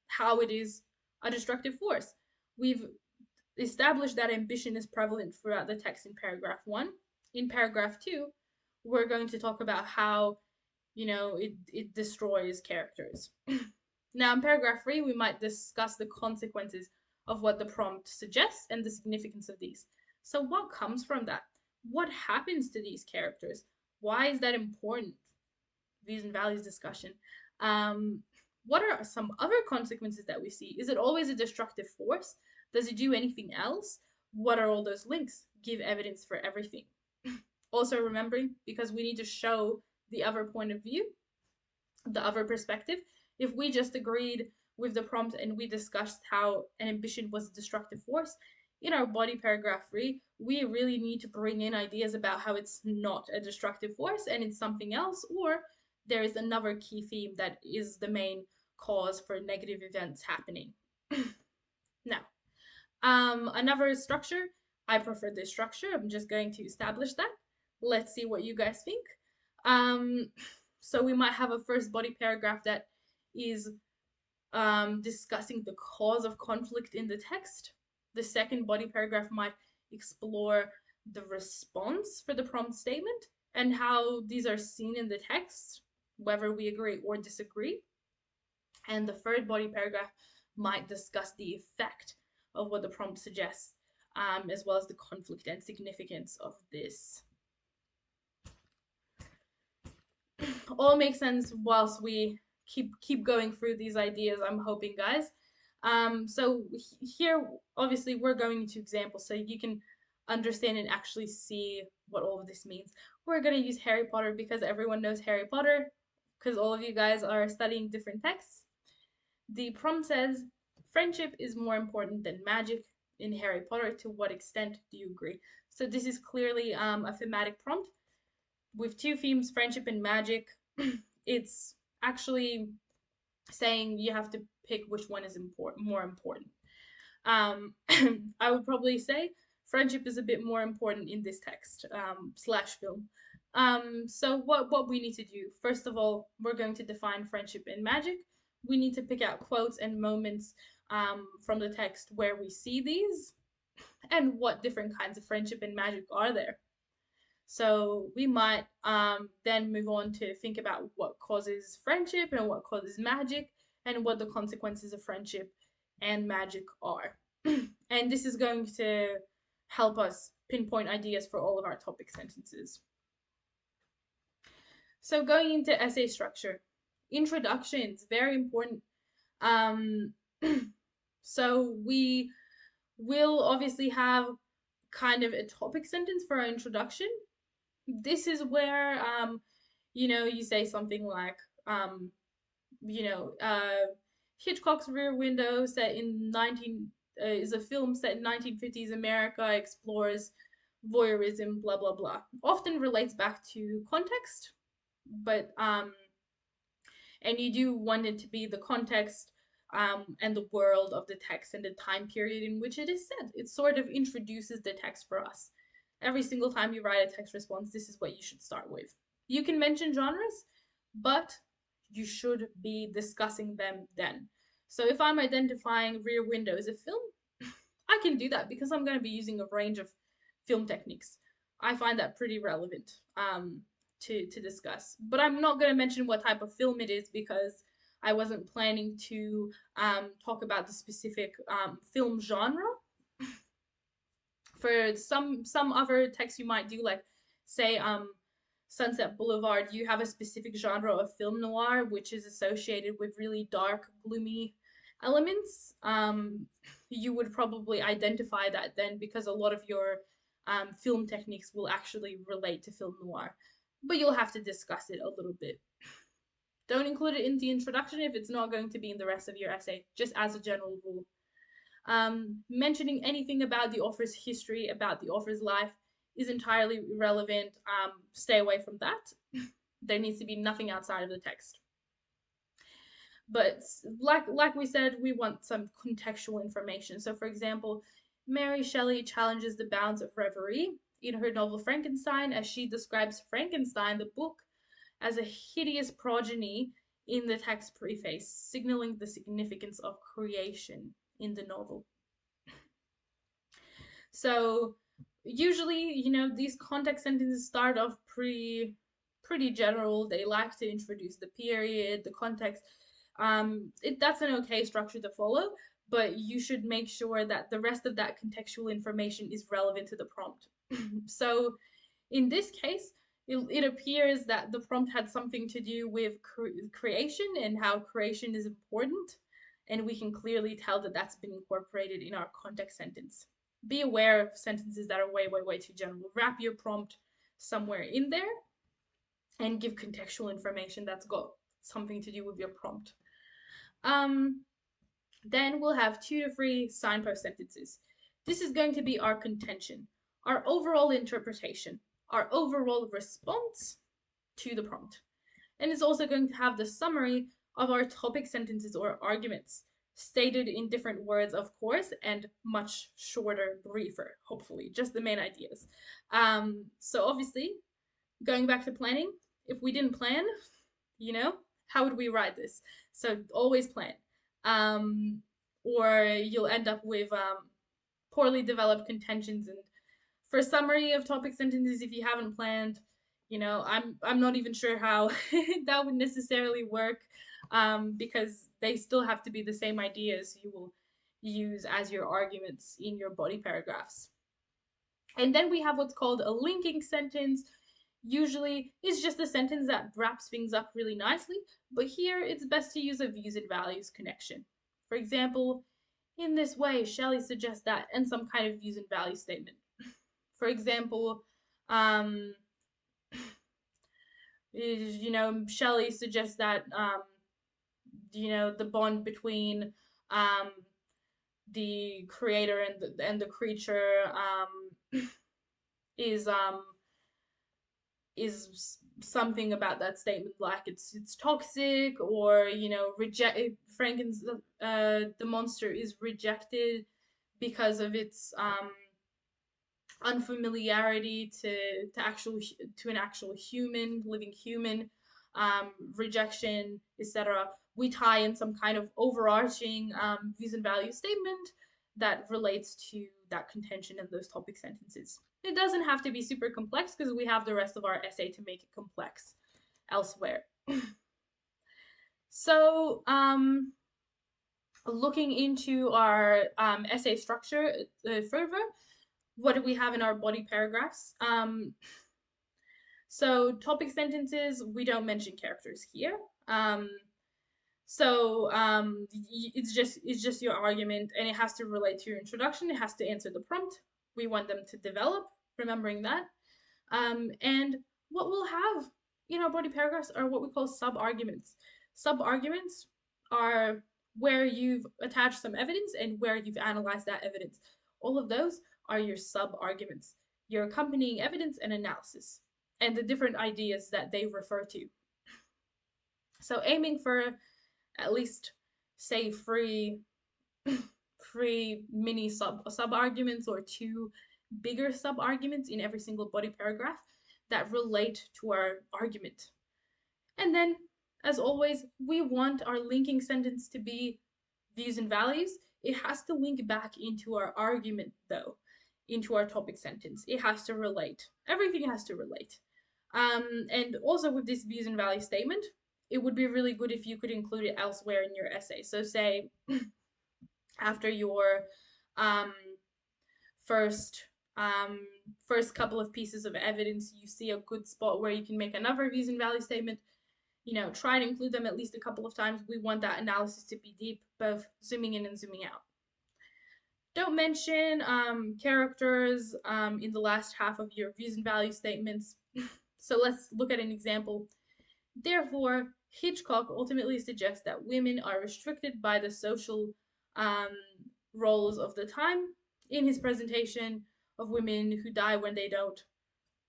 how it is a destructive force. We've established that ambition is prevalent throughout the text in paragraph 1. In paragraph 2, we're going to talk about how, it destroys characters. Now, in paragraph 3, we might discuss the consequences of what the prompt suggests and the significance of these. So what comes from that? What happens to these characters? Why is that important? Views and values discussion. Um, what are some other consequences that we see? Is it always a destructive force? Does it do anything else? What are all those links? Give evidence for everything. Also remembering, because we need to show the other point of view, the other perspective. If we just agreed with the prompt and we discussed how an ambition was a destructive force, in our body paragraph 3, we really need to bring in ideas about how it's not a destructive force and it's something else, or there is another key theme that is the main cause for negative events happening. Now, another structure, I prefer this structure. I'm just going to establish that. Let's see what you guys think. Um, so we might have a first body paragraph that is discussing the cause of conflict in the text. The second body paragraph might explore the response for the prompt statement and how these are seen in the text, whether we agree or disagree. And the third body paragraph might discuss the effect of what the prompt suggests, as well as the conflict and significance of this. All makes sense whilst we keep going through these ideas, I'm hoping, guys. So here, obviously, we're going into examples so you can understand and actually see what all of this means. We're going to use Harry Potter because everyone knows Harry Potter, because all of you guys are studying different texts. The prompt says, friendship is more important than magic in Harry Potter. To what extent do you agree? So this is clearly a thematic prompt with two themes, friendship and magic. It's actually saying you have to pick which one is more important. I would probably say friendship is a bit more important in this text slash film. So what we need to do, first of all, we're going to define friendship and magic. We need to pick out quotes and moments from the text where we see these and what different kinds of friendship and magic are there. So we might then move on to think about what causes friendship and what causes magic and what the consequences of friendship and magic are. And this is going to help us pinpoint ideas for all of our topic sentences. So going into essay structure, introductions, very important. Um, so we will obviously have kind of a topic sentence for our introduction. This is where you say something like you know Hitchcock's Rear Window set in 19 is a film set in 1950s America, explores voyeurism, blah blah blah. Often relates back to context, but and you do want it to be the context and the world of the text and the time period in which it is set. It sort of introduces the text for us. Every single time you write a text response, this is what you should start with. You can mention genres, but you should be discussing them then. So if I'm identifying Rear Window as a film, I can do that because I'm going to be using a range of film techniques. I find that pretty relevant to discuss. But I'm not going to mention what type of film it is because I wasn't planning to talk about the specific film genre. For some other text you might do, like say Sunset Boulevard, you have a specific genre of film noir which is associated with really dark, gloomy elements. You would probably identify that then because a lot of your film techniques will actually relate to film noir, but you'll have to discuss it a little bit. Don't include it in the introduction if it's not going to be in the rest of your essay, just as a general rule. Mentioning anything about the author's history, about the author's life, is entirely irrelevant. Stay away from that. There needs to be nothing outside of the text. But like we said, we want some contextual information. So, for example, Mary Shelley challenges the bounds of reverie in her novel Frankenstein, as she describes Frankenstein, the book, as a hideous progeny in the text preface, signaling the significance of creation in the novel. So usually, these context sentences start off pretty general. They like to introduce the period, the context. That's an okay structure to follow, but you should make sure that the rest of that contextual information is relevant to the prompt. So In this case, it appears that the prompt had something to do with creation and how creation is important, and we can clearly tell that that's been incorporated in our context sentence. Be aware of sentences that are way, way, way too general. Wrap your prompt somewhere in there and give contextual information that's got something to do with your prompt. Um, then we'll have 2 to 3 signpost sentences. This is going to be our contention, our overall interpretation, our overall response to the prompt. And it's also going to have the summary of our topic sentences or arguments, stated in different words, of course, and much shorter, briefer, hopefully, just the main ideas. So obviously, going back to planning, if we didn't plan, you know, how would we write this? So always plan. Um, or you'll end up with poorly developed contentions. And for summary of topic sentences, if you haven't planned, I'm not even sure how that would necessarily work, because they still have to be the same ideas you will use as your arguments in your body paragraphs. And then we have what's called a linking sentence. Usually it's just a sentence that wraps things up really nicely, but here it's best to use a views and values connection. For example, in this way, Shelley suggests that, and some kind of views and values statement. For example, um, Shelley suggests that, the bond between um, the creator and the creature is something about that statement, like it's toxic, or reject Franken's the monster is rejected because of its unfamiliarity to an actual human, living human, rejection, etc. We tie in some kind of overarching views and values statement that relates to that contention in those topic sentences. It doesn't have to be super complex because we have the rest of our essay to make it complex elsewhere. So, looking into our essay structure further, what do we have in our body paragraphs? So topic sentences, we don't mention characters here. It's just your argument, and it has to relate to your introduction. It has to answer the prompt we want them to develop. Remembering that, and what we'll have in our body paragraphs are what we call sub arguments. Sub arguments are where you've attached some evidence and where you've analyzed that evidence. All of those are your sub arguments, your accompanying evidence and analysis, and the different ideas that they refer to. So aiming for at least, say, three mini sub arguments, or 2 bigger sub arguments in every single body paragraph that relate to our argument. And then, as always, we want our linking sentence to be views and values. It has to link back into our argument, though, into our topic sentence. It has to relate. Everything has to relate. And also with this views and values statement, it would be really good if you could include it elsewhere in your essay. So say after your um, first first couple of pieces of evidence, you see a good spot where you can make another views and values statement. Try and include them at least a couple of times. We want that analysis to be deep, both zooming in and zooming out. Don't mention characters in the last half of your views and values statements. So let's look at an example. Therefore, Hitchcock ultimately suggests that women are restricted by the social um, roles of the time in his presentation of women who die when they don't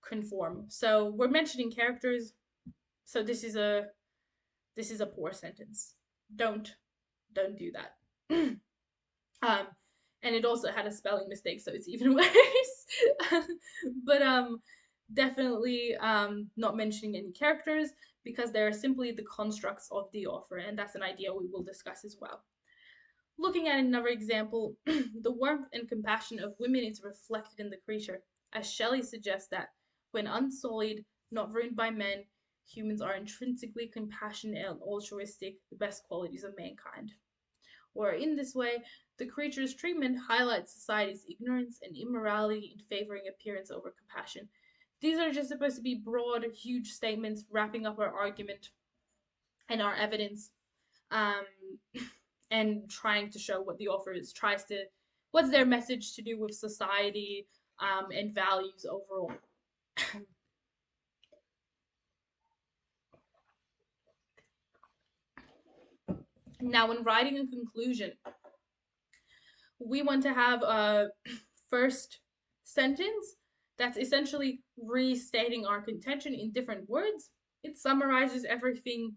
conform. So we're mentioning characters. So this is a poor sentence. Don't do that. And it also had a spelling mistake, so it's even worse. But definitely not mentioning any characters, because they're simply the constructs of the author, and that's an idea we will discuss as well. Looking at another example, the warmth and compassion of women is reflected in the creature, as Shelley suggests that when unsullied, not ruined by men, humans are intrinsically compassionate and altruistic, the best qualities of mankind. Or in this way, the creature's treatment highlights society's ignorance and immorality in favoring appearance over compassion. These are just supposed to be broad, huge statements wrapping up our argument and our evidence, um, and trying to show what the author tries to, what's their message to do with society, and values overall. Now, when writing a conclusion, we want to have a first sentence that's essentially restating our contention in different words. It summarizes everything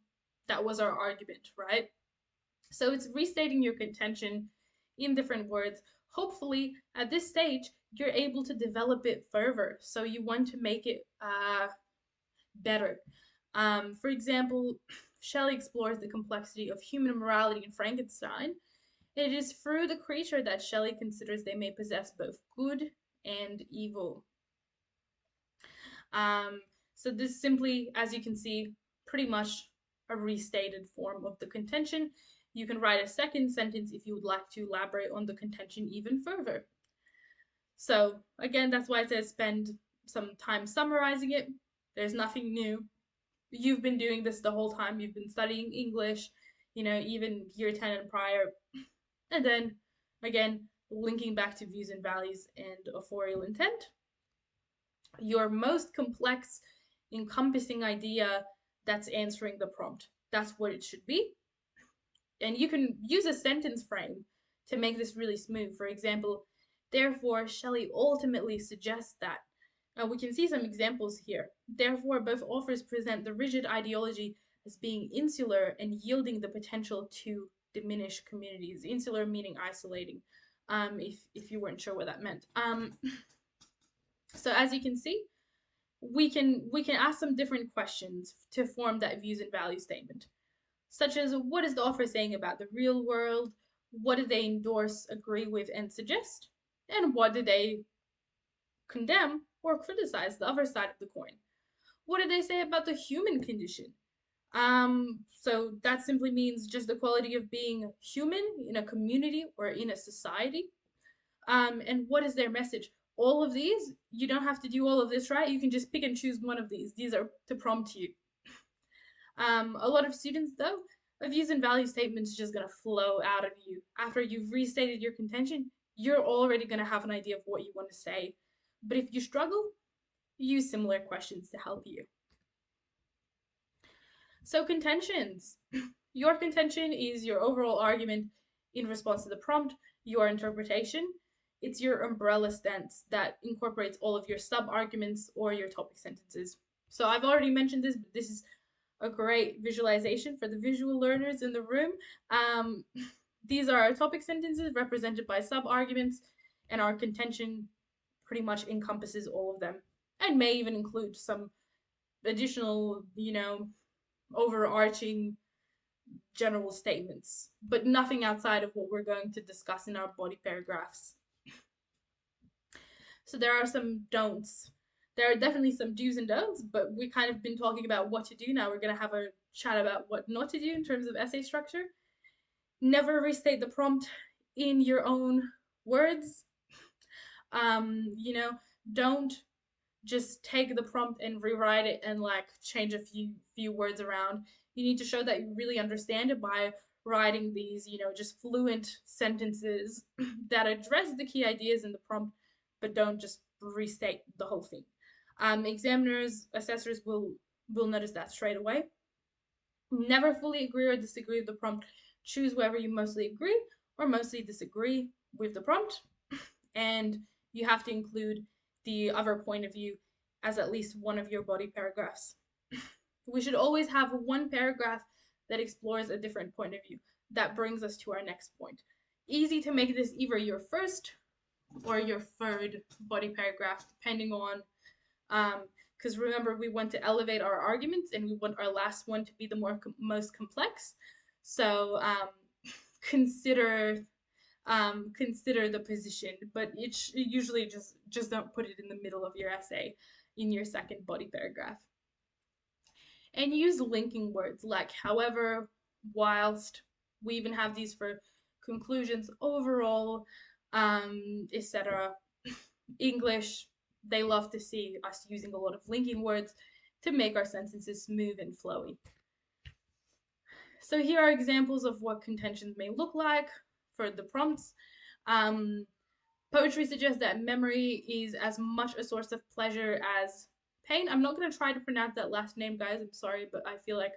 that was our argument, right? So it's restating your contention in different words. Hopefully, at this stage, you're able to develop it further. So you want to make it better. For example, Shelley explores the complexity of human morality in Frankenstein. It is through the creature that Shelley considers they may possess both good and evil. Um, so this simply, as you can see, pretty much a restated form of the contention. You can write a second sentence if you would like to elaborate on the contention even further. So again, that's why it says spend some time summarizing it. There's nothing new. You've been doing this the whole time. You've been studying English, even year 10 and prior. And then again, linking back to views and values and authorial intent. Your most complex, encompassing idea that's answering the prompt. That's what it should be. And you can use a sentence frame to make this really smooth. For example, therefore, Shelley ultimately suggests that. We can see some examples here. Therefore, both authors present the rigid ideology as being insular and yielding the potential to diminish communities. Insular meaning isolating, if you weren't sure what that meant. So as you can see, we can ask some different questions to form that views and values statement, such as what is the author saying about the real world, what do they endorse, agree with, and suggest, and what do they condemn or criticize, the other side of the coin. What do they say about the human condition? So that simply means just the quality of being human in a community or in a society. And what is their message? All of these, you don't have to do all of this, right? You can just pick and choose one of these. These are to prompt you. A lot of students, though, a views and value statement is just going to flow out of you. After you've restated your contention, you're already going to have an idea of what you want to say. But if you struggle, use similar questions to help you. So, contentions. Your contention is your overall argument in response to the prompt, your interpretation. It's your umbrella stance that incorporates all of your sub arguments or your topic sentences. So, I've already mentioned this, but this is a great visualization for the visual learners in the room. Um, these are our topic sentences represented by sub arguments, and our contention pretty much encompasses all of them and may even include some additional, overarching general statements, but nothing outside of what we're going to discuss in our body paragraphs. So there are some don'ts. There are definitely some do's and don'ts, but we kind of been talking about what to do. Now we're going to have a chat about what not to do in terms of essay structure. Never restate the prompt in your own words. Don't just take the prompt and rewrite it and like change a few words around. You need to show that you really understand it by writing these, just fluent sentences that address the key ideas in the prompt, but don't just restate the whole thing. Examiners, assessors will notice that straight away. Never fully agree or disagree with the prompt. Choose whether you mostly agree or mostly disagree with the prompt, and you have to include the other point of view as at least one of your body paragraphs. We should always have one paragraph that explores a different point of view. That brings us to our next point. Easy to make this either your first or your third body paragraph, depending on, because remember, we want to elevate our arguments and we want our last one to be the most complex. So consider consider the position, but it usually just don't put it in the middle of your essay in your second body paragraph. And use linking words like however, whilst. We even have these for conclusions, overall, etc. English, they love to see us using a lot of linking words to make our sentences smooth and flowy. So here are examples of what contentions may look like for the prompts. Um, Poetry suggests that memory is as much a source of pleasure as pain. I'm not going to try to pronounce that last name, guys. I'm sorry, but I feel like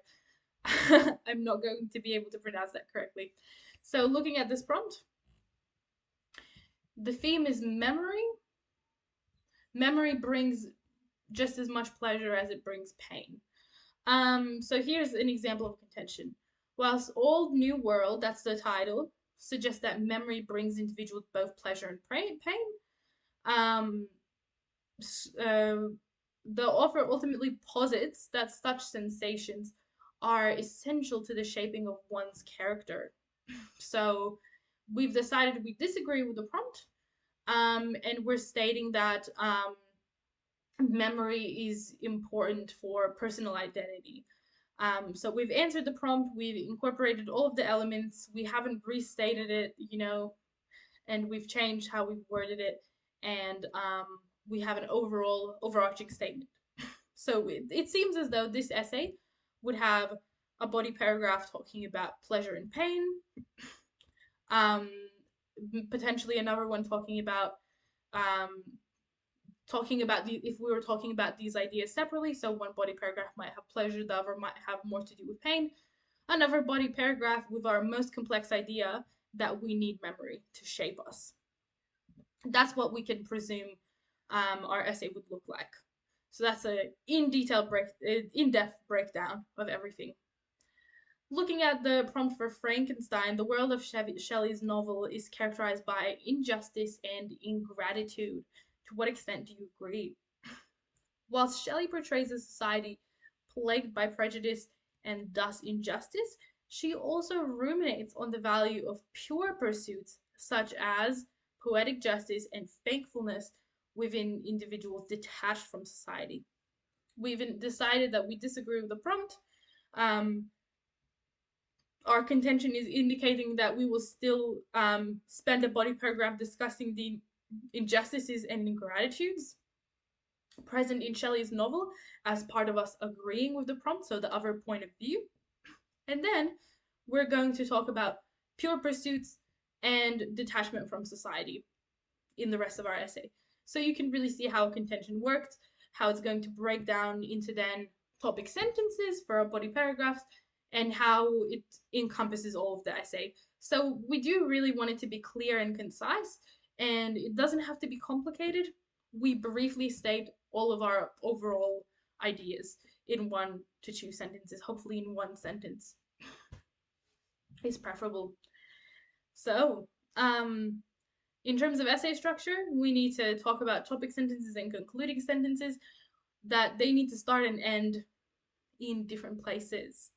I'm not going to be able to pronounce that correctly. So, looking at this prompt, the theme is memory. Memory brings just as much pleasure as it brings pain. So here's an example of contention. Whilst Old New World, that's the title, suggests that memory brings individuals both pleasure and pain. Um, uh, the author ultimately posits that such sensations are essential to the shaping of one's character. So we've decided we disagree with the prompt, and we're stating that memory is important for personal identity. So we've answered the prompt, we've incorporated all of the elements, we haven't restated it, and we've changed how we've worded it, and we have an overarching statement. So it seems as though this essay would have a body paragraph talking about pleasure and pain, um, potentially another one um, talking about if we were talking about these ideas separately. So one body paragraph might have pleasure, the other might have more to do with pain. Another body paragraph with our most complex idea that we need memory to shape us. That's what we can presume our essay would look like. So that's a in-depth breakdown of everything. Looking at the prompt for Frankenstein, the world of Shelley's novel is characterized by injustice and ingratitude. To what extent do you agree? Whilst Shelley portrays a society plagued by prejudice and thus injustice, she also ruminates on the value of pure pursuits such as poetic justice and thankfulness within individuals detached from society. We've decided that we disagree with the prompt. Um, our contention is indicating that we will still spend a body paragraph discussing the injustices and ingratitudes present in Shelley's novel as part of us agreeing with the prompt, so the other point of view. And then we're going to talk about pure pursuits and detachment from society in the rest of our essay. So you can really see how contention worked, how it's going to break down into then topic sentences for our body paragraphs, and how it encompasses all of the essay. So we do really want it to be clear and concise, and it doesn't have to be complicated. We briefly state all of our overall ideas in 1 to 2 sentences, hopefully in one sentence is preferable. So, in terms of essay structure, we need to talk about topic sentences and concluding sentences, that they need to start and end in different places.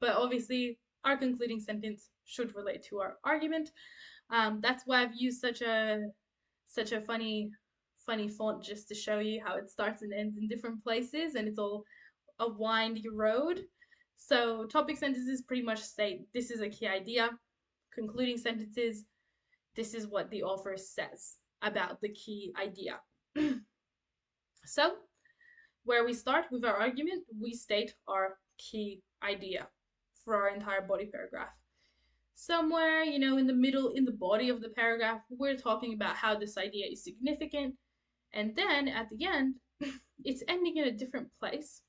But obviously, our concluding sentence should relate to our argument. That's why I've used such a funny font, just to show you how it starts and ends in different places, and it's all a windy road. So topic sentences pretty much state this is a key idea. Concluding sentences, this is what the author says about the key idea. So where we start with our argument, we state our key idea for our entire body paragraph. Somewhere, in the middle, in the body of the paragraph, we're talking about how this idea is significant. And then at the end, it's ending in a different place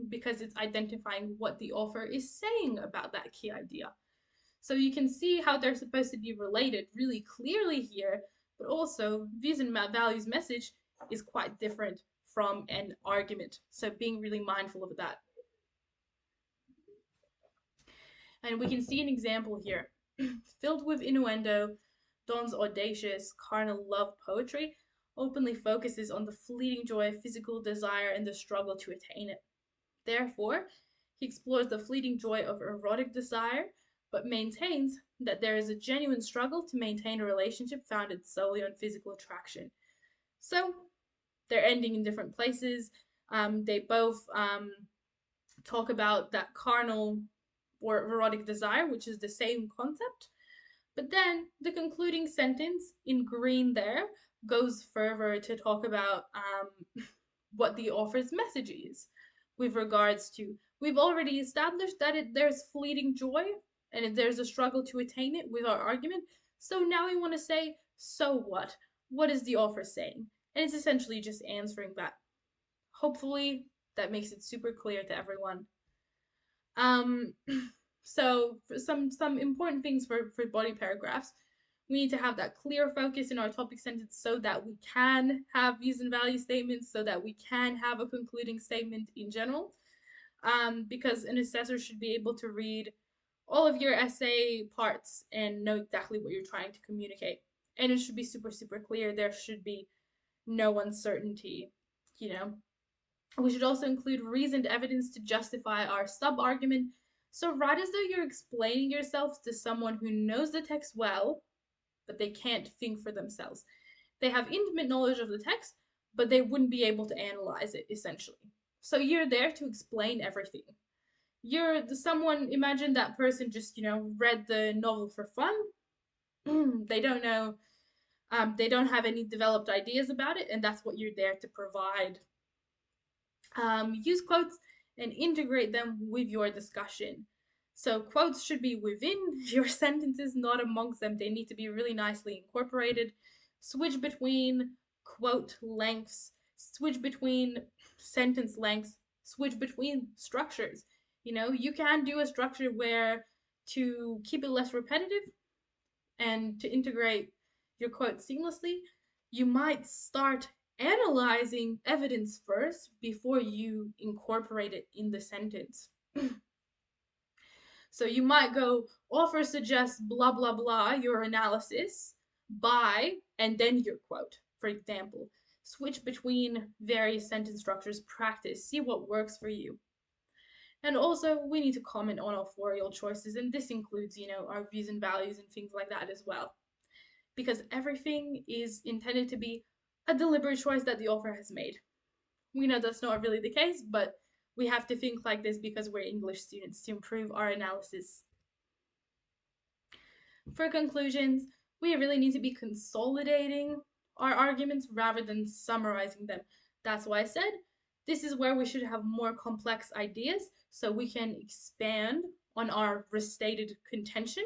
because it's identifying what the author is saying about that key idea. So you can see how they're supposed to be related really clearly here, but also views and values message is quite different from an argument. So being really mindful of that. And we can see an example here. Filled with innuendo, Don's audacious, carnal love poetry openly focuses on the fleeting joy of physical desire and the struggle to attain it. Therefore, he explores the fleeting joy of erotic desire, but maintains that there is a genuine struggle to maintain a relationship founded solely on physical attraction. So, they're ending in different places. They both talk about that carnal or erotic desire, which is the same concept, But then the concluding sentence in green there goes further to talk about what the author's message is with regards to. We've already established that there's fleeting joy and there's a struggle to attain it with our argument. So now we want to say, so what? What is the author saying? And it's essentially just answering that. Hopefully, that makes it super clear to everyone. Um, so for some important things for body paragraphs, we need to have that clear focus in our topic sentence so that we can have views and value statements, so that we can have a concluding statement in general. Because an assessor should be able to read all of your essay parts and know exactly what you're trying to communicate. And it should be super, super clear. There should be no uncertainty, you know. We should also include reasoned evidence to justify our sub argument. So, right as though you're explaining yourself to someone who knows the text well, but they can't think for themselves. They have intimate knowledge of the text, but they wouldn't be able to analyze it, essentially. So, you're there to explain everything. You're someone, imagine that person just, read the novel for fun. They don't know, they don't have any developed ideas about it, and that's what you're there to provide. Use quotes and integrate them with your discussion. So quotes should be within your sentences, not amongst them. They need to be really nicely incorporated. Switch between quote lengths, switch between sentence lengths, switch between structures. You can do a structure where to keep it less repetitive and to integrate your quote seamlessly, you might start analyzing evidence first before you incorporate it in the sentence. So you might go, author suggests blah, blah, blah, your analysis by, and then your quote, for example. Switch between various sentence structures, practice, see what works for you. And also, we need to comment on authorial choices, and this includes, our views and values and things like that as well. Because everything is intended to be a deliberate choice that the author has made. We know that's not really the case, but we have to think like this because we're English students to improve our analysis. For conclusions, we really need to be consolidating our arguments rather than summarizing them. That's why I said this is where we should have more complex ideas so we can expand on our restated contention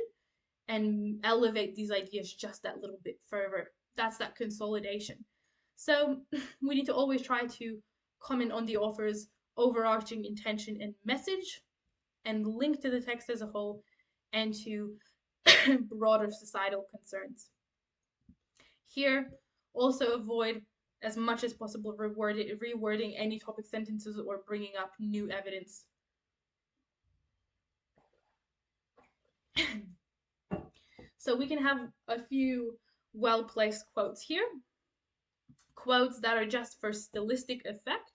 and elevate these ideas just that little bit further. That's that consolidation. So we need to always try to comment on the author's overarching intention and message and link to the text as a whole and to broader societal concerns. Here, also avoid as much as possible rewording any topic sentences or bringing up new evidence. So we can have a few well-placed quotes here. Quotes that are just for stylistic effect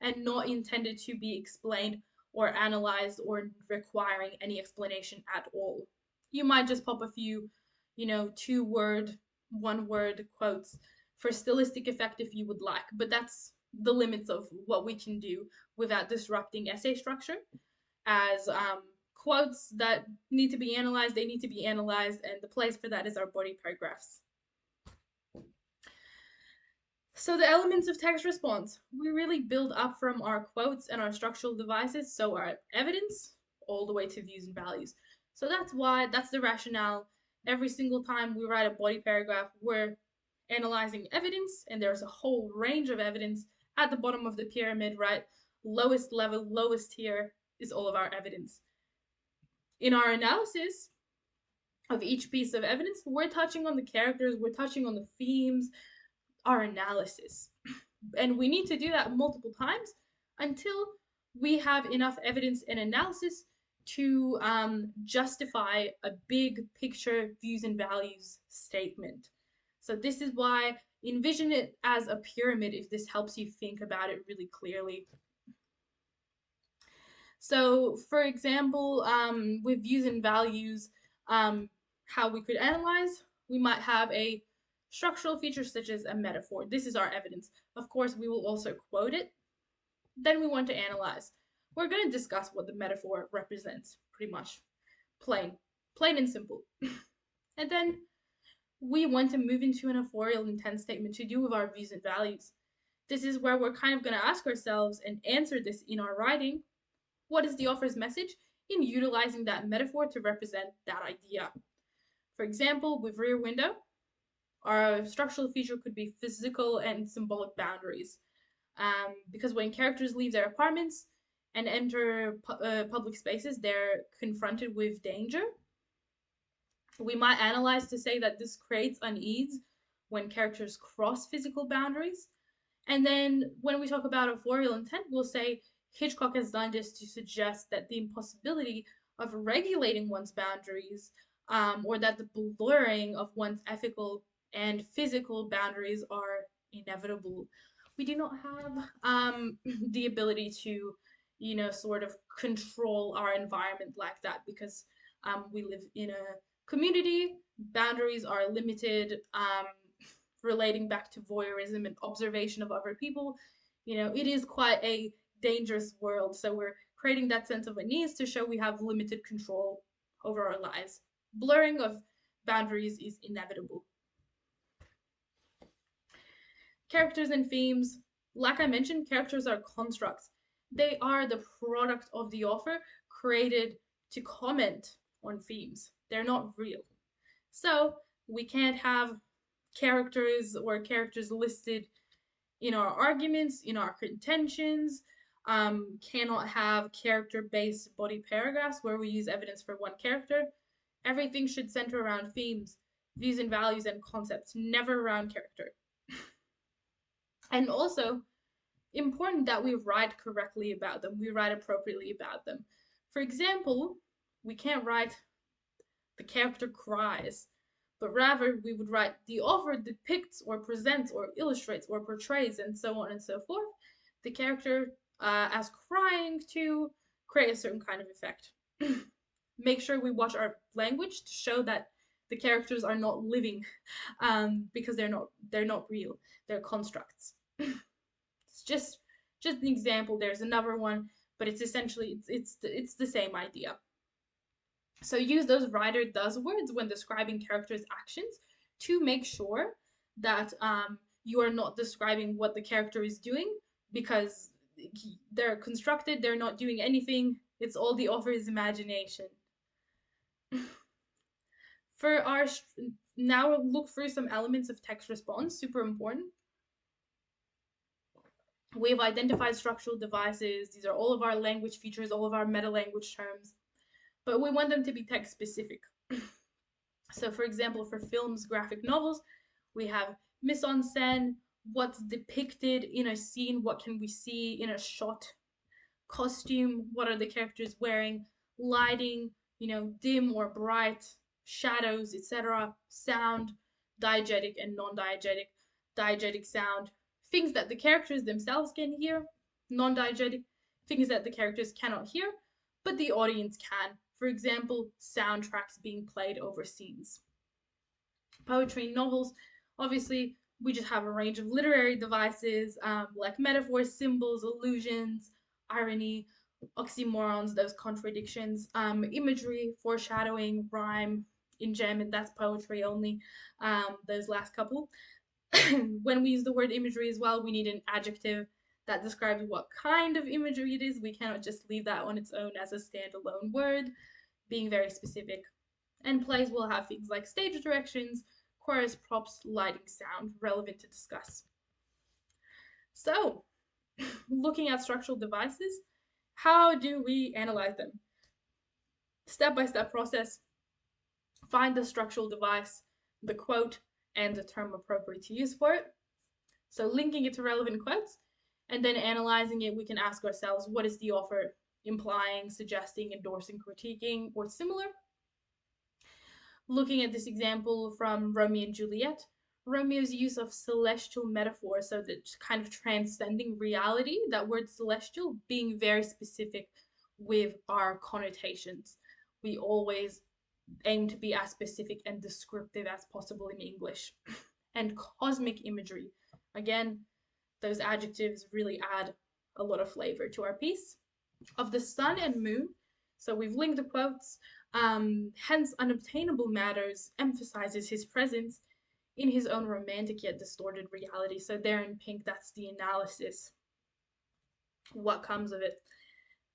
and not intended to be explained or analyzed or requiring any explanation at all. You might just pop a few, 2-word, 1-word quotes for stylistic effect if you would like, but that's the limits of what we can do without disrupting essay structure. As quotes that need to be analyzed, they need to be analyzed, and the place for that is our body paragraphs. So the elements of text response, we really build up from our quotes and our structural devices, so our evidence, all the way to views and values. So that's the rationale. Every single time we write a body paragraph, we're analyzing evidence, and there's a whole range of evidence at the bottom of the pyramid, right? Lowest level, lowest tier is all of our evidence. In our analysis of each piece of evidence, we're touching on the characters, we're touching on the themes, our analysis. And we need to do that multiple times until we have enough evidence and analysis to justify a big picture views and values statement. So this is why envision it as a pyramid if this helps you think about it really clearly. So for example, with views and values, how we could analyze, we might have a structural feature such as a metaphor. This is our evidence. Of course, we will also quote it. Then we want to analyze. We're going to discuss what the metaphor represents, pretty much. Plain and simple. And then we want to move into an authorial intent statement to do with our views and values. This is where we're kind of going to ask ourselves and answer this in our writing. What is the author's message in utilizing that metaphor to represent that idea? For example, with Rear Window, our structural feature could be physical and symbolic boundaries. Because when characters leave their apartments and enter public spaces, they're confronted with danger. We might analyze to say that this creates unease when characters cross physical boundaries. And then when we talk about authorial intent, we'll say Hitchcock has done this to suggest that the impossibility of regulating one's boundaries, or that the blurring of one's ethical and physical boundaries are inevitable. We do not have the ability to, sort of control our environment like that because we live in a community. Boundaries are limited. Relating back to voyeurism and observation of other people, it is quite a dangerous world. So we're creating that sense of unease to show we have limited control over our lives. Blurring of boundaries is inevitable. Characters and themes. Like I mentioned, characters are constructs. They are the product of the author created to comment on themes. They're not real. So we can't have characters listed in our arguments, in our contentions. Cannot have character-based body paragraphs where we use evidence for one character. Everything should center around themes, views and values, and concepts, never around character. And also, important that we write correctly about them, we write appropriately about them. For example, we can't write the character cries, but rather we would write the author depicts or presents or illustrates or portrays and so on and so forth the character as crying to create a certain kind of effect. Make sure we watch our language to show that the characters are not living, because they're not real. They're constructs. It's just an example. There's another one, but it's essentially it's the same idea. So use those writer does words when describing characters' actions to make sure that you are not describing what the character is doing, because they're constructed, they're not doing anything. It's all the author's imagination. For our now look through some elements of text response, super important. We've identified structural devices. These are all of our language features, all of our meta language terms, but we want them to be text specific. So, for example, for films, graphic novels, we have mise en scène, what's depicted in a scene, what can we see in a shot, costume, what are the characters wearing, lighting, dim or bright, shadows, etc., sound, diegetic and non-diegetic, diegetic sound, things that the characters themselves can hear, non-diegetic, things that the characters cannot hear, but the audience can. For example, soundtracks being played over scenes. Poetry, novels, obviously, we just have a range of literary devices, like metaphors, symbols, allusions, irony, oxymorons, those contradictions, imagery, foreshadowing, rhyme, enjambment, that's poetry only, those last couple. When we use the word imagery as well, we need an adjective that describes what kind of imagery it is. We cannot just leave that on its own as a standalone word, being very specific. And plays will have things like stage directions, chorus, props, lighting, sound, relevant to discuss. So, looking at structural devices, how do we analyze them? Step-by-step process. Find the structural device, the quote, and the term appropriate to use for it. So linking it to relevant quotes, and then analyzing it, we can ask ourselves, what is the author implying, suggesting, endorsing, critiquing, or similar? Looking at this example from Romeo and Juliet, Romeo's use of celestial metaphor, so that kind of transcending reality, that word celestial being very specific with our connotations. We always aim to be as specific and descriptive as possible in English. And cosmic imagery. Again, those adjectives really add a lot of flavor to our piece. Of the sun and moon, so we've linked the quotes. Hence, unobtainable matters emphasizes his presence in his own romantic yet distorted reality. So there in pink, that's the analysis. What comes of it?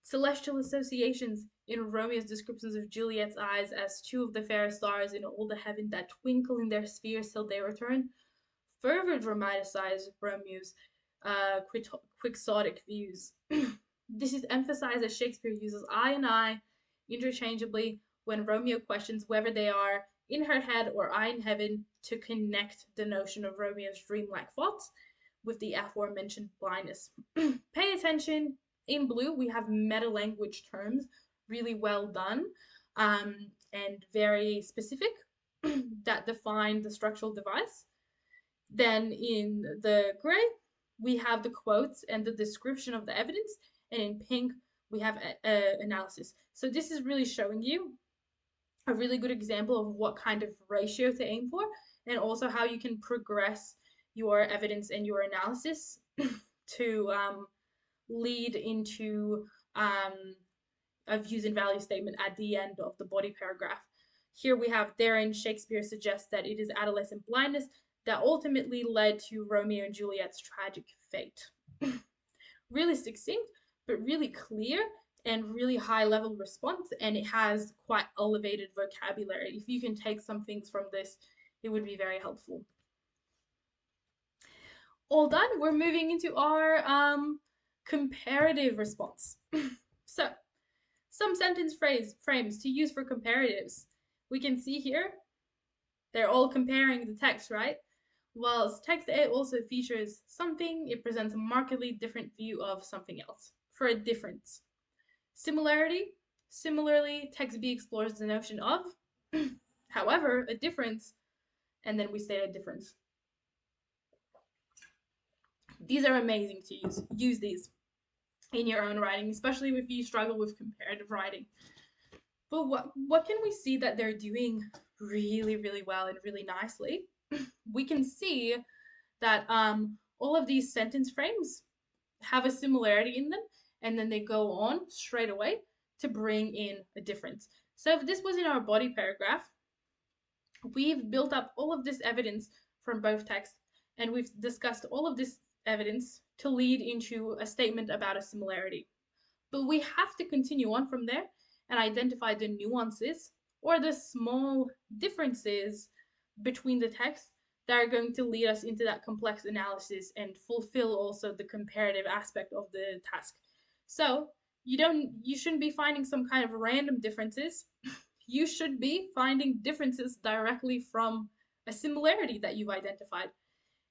Celestial associations in Romeo's descriptions of Juliet's eyes as two of the fairest stars in all the heaven that twinkle in their spheres till they return further dramatized Romeo's quixotic views. This is emphasized as Shakespeare uses I and I interchangeably when Romeo questions whether they are in her head or I in heaven to connect the notion of Romeo's dreamlike thoughts with the aforementioned blindness. Pay attention. In blue, we have meta language terms, really well done and very specific that define the structural device. Then in the gray, we have the quotes and the description of the evidence, and in pink, we have analysis. So this is really showing you a really good example of what kind of ratio to aim for, and also how you can progress your evidence and your analysis to lead into a views and value statement at the end of the body paragraph. Here we have therein Shakespeare suggests that it is adolescent blindness that ultimately led to Romeo and Juliet's tragic fate. Really succinct, but really clear and really high level response, and it has quite elevated vocabulary. If you can take some things from this, it would be very helpful. All done. We're moving into our comparative response. So, some sentence frames to use for comparatives. We can see here, they're all comparing the text, right? Whilst text A also features something, it presents a markedly different view of something else. For a difference. Similarity, similarly, text B explores the notion of, however, a difference, and then we state a difference. These are amazing to use. Use these in your own writing, especially if you struggle with comparative writing. But what can we see that they're doing really, really well and really nicely? We can see that all of these sentence frames have a similarity in them, and then they go on straight away to bring in a difference. So if this was in our body paragraph, we've built up all of this evidence from both texts, and we've discussed all of this evidence to lead into a statement about a similarity. But we have to continue on from there and identify the nuances or the small differences between the texts that are going to lead us into that complex analysis and fulfill also the comparative aspect of the task. So you shouldn't be finding some kind of random differences. You should be finding differences directly from a similarity that you've identified.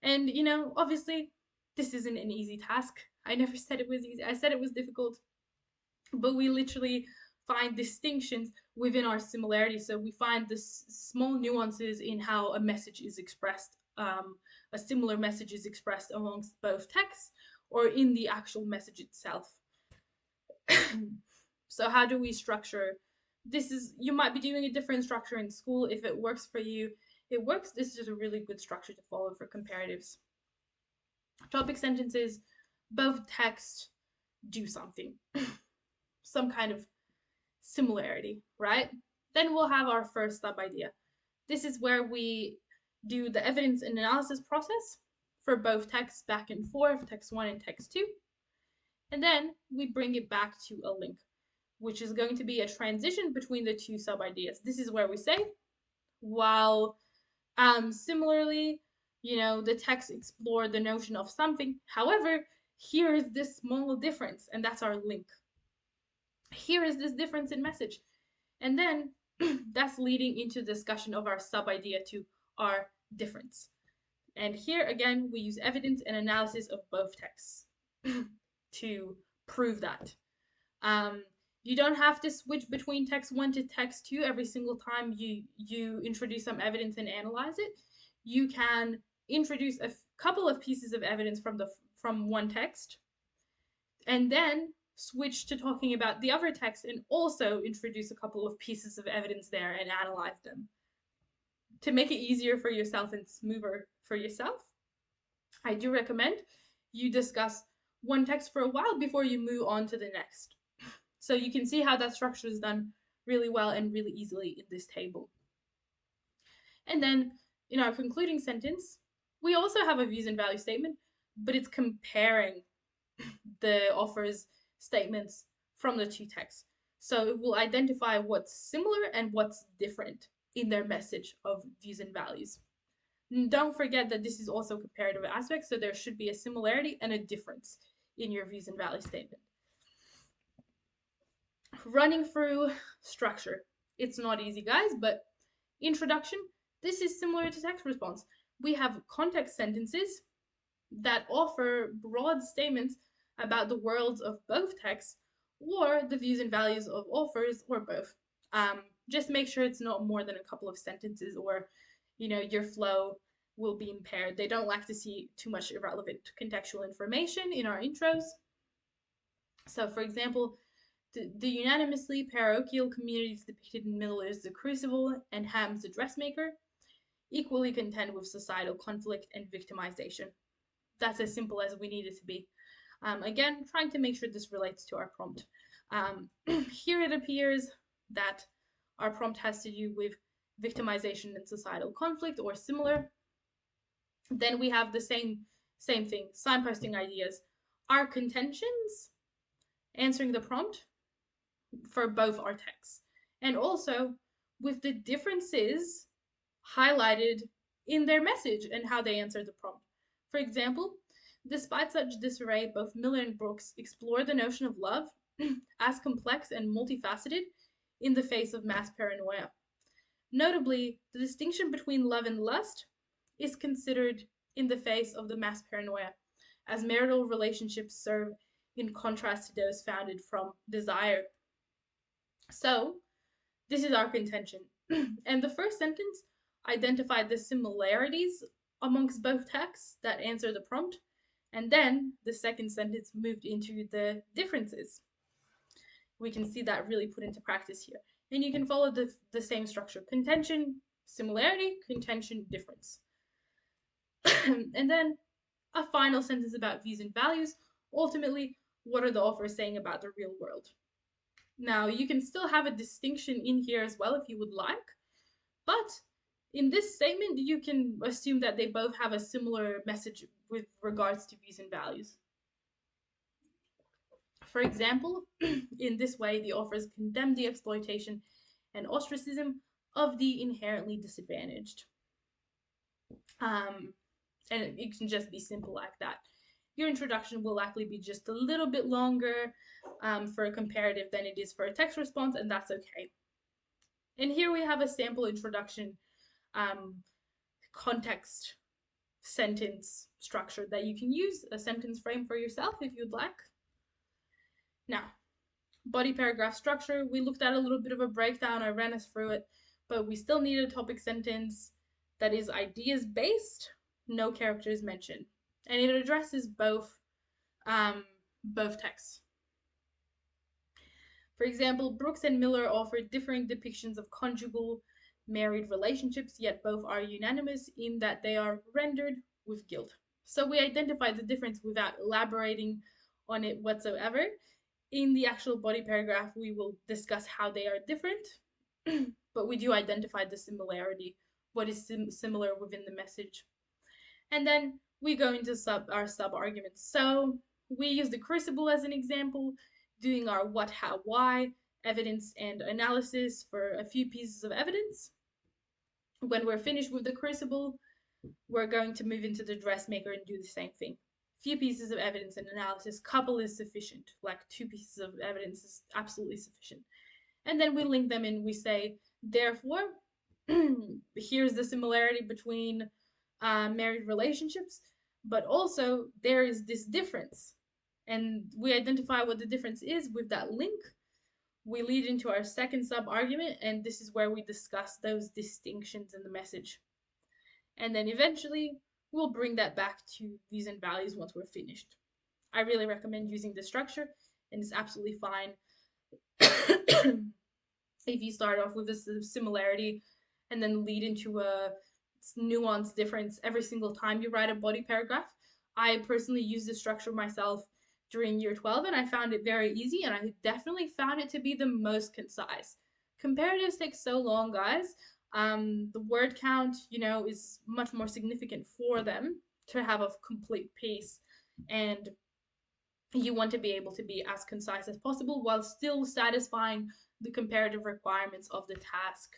And obviously this isn't an easy task. I never said it was easy. I said it was difficult. But we literally find distinctions within our similarities. So we find the small nuances in how a message is expressed. A similar message is expressed amongst both texts or in the actual message itself. So how do we structure? You might be doing a different structure in school. If it works for you, it works. This is just a really good structure to follow for comparatives. Topic sentences, both texts do something. Some kind of similarity, right? Then we'll have our first sub idea. This is where we do the evidence and analysis process for both texts back and forth, text 1 and text 2. And then we bring it back to a link, which is going to be a transition between the two sub ideas. This is where we say, while similarly, the text explored the notion of something. However, here is this small difference, and that's our link. Here is this difference in message. And then that's leading into discussion of our sub idea to our difference. And here again, we use evidence and analysis of both texts to prove that. You don't have to switch between text 1 to text 2 every single time you introduce some evidence and analyze it. You can introduce a couple of pieces of evidence from one text, and then switch to talking about the other text and also introduce a couple of pieces of evidence there and analyze them. To make it easier for yourself and smoother for yourself, I do recommend you discuss one text for a while before you move on to the next. So you can see how that structure is done really well and really easily in this table. And then in our concluding sentence, we also have a views and values statement, but it's comparing the offer's statements from the two texts. So it will identify what's similar and what's different in their message of views and values. And don't forget that this is also comparative aspect, so there should be a similarity and a difference in your views and values statement. Running through structure. It's not easy, guys, but introduction. This is similar to text response. We have context sentences that offer broad statements about the worlds of both texts or the views and values of authors or both. Just make sure it's not more than a couple of sentences, or your flow will be impaired. They don't like to see too much irrelevant contextual information in our intros. So, for example, the unanimously parochial communities depicted in Miller's The Crucible and Ham's The Dressmaker equally contend with societal conflict and victimization. That's as simple as we need it to be. Again, trying to make sure this relates to our prompt. Here it appears that our prompt has to do with victimization and societal conflict or similar. Then we have the same thing, signposting ideas. Our contentions, answering the prompt for both our texts. And also with the differences highlighted in their message and how they answer the prompt. For example, despite such disarray, both Miller and Brooks explore the notion of love as complex and multifaceted in the face of mass paranoia. Notably, the distinction between love and lust is considered in the face of the mass paranoia, as marital relationships serve in contrast to those founded from desire. So, this is our contention. And the first sentence identified the similarities amongst both texts that answer the prompt, and then the second sentence moved into the differences. We can see that really put into practice here. And you can follow the same structure: contention, similarity, contention, difference. And then a final sentence about views and values. Ultimately, what are the authors saying about the real world? Now, you can still have a distinction in here as well if you would like, but in this statement, you can assume that they both have a similar message with regards to views and values. For example, in this way, the authors condemn the exploitation and ostracism of the inherently disadvantaged. And it can just be simple like that. Your introduction will likely be just a little bit longer for a comparative than it is for a text response, and that's okay. And here we have a sample introduction context sentence structure that you can use, a sentence frame for yourself if you'd like. Now, body paragraph structure, we looked at a little bit of a breakdown, I ran us through it, but we still need a topic sentence that is ideas based, no characters mentioned, and it addresses both texts. For example, Brooks and Miller offer differing depictions of conjugal married relationships, yet both are unanimous in that they are rendered with guilt. So we identify the difference without elaborating on it whatsoever. In the actual body paragraph, we will discuss how they are different, but we do identify the similarity, what is similar within the message. And then we go into our sub-arguments. So we use the crucible as an example, doing our what, how, why, evidence and analysis for a few pieces of evidence. When we're finished with the crucible, we're going to move into the dressmaker and do the same thing. Few pieces of evidence and analysis, couple is sufficient. Like 2 pieces of evidence is absolutely sufficient. And then we link them in, we say, therefore, here's the similarity between married relationships, but also there is this difference. And we identify what the difference is with that link. We lead into our second sub-argument, and this is where we discuss those distinctions in the message. And then eventually, we'll bring that back to views and values once we're finished. I really recommend using this structure, and it's absolutely fine if you start off with a similarity and then lead into a nuanced difference every single time you write a body paragraph. I personally use this structure myself during year 12, and I found it very easy, and I definitely found it to be the most concise. Comparatives take so long, guys. The word count, is much more significant for them to have a complete piece. And you want to be able to be as concise as possible while still satisfying the comparative requirements of the task.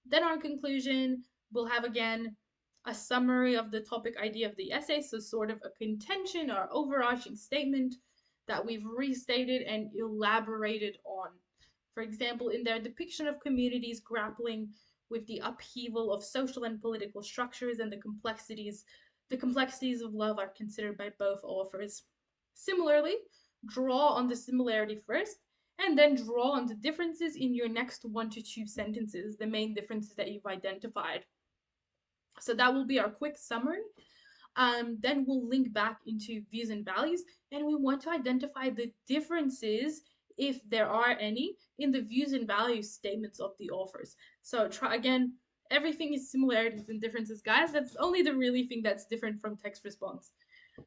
Then our conclusion, we'll have again a summary of the topic idea of the essay, so sort of a contention or overarching statement that we've restated and elaborated on. For example, in their depiction of communities grappling with the upheaval of social and political structures and the complexities of love are considered by both authors. Similarly, draw on the similarity first and then draw on the differences in your next 1 to 2 sentences, the main differences that you've identified. So that will be our quick summary. Then we'll link back into views and values, and we want to identify the differences, if there are any, in the views and values statements of the authors. So try again, everything is similarities and differences, guys. That's only the really thing that's different from text response.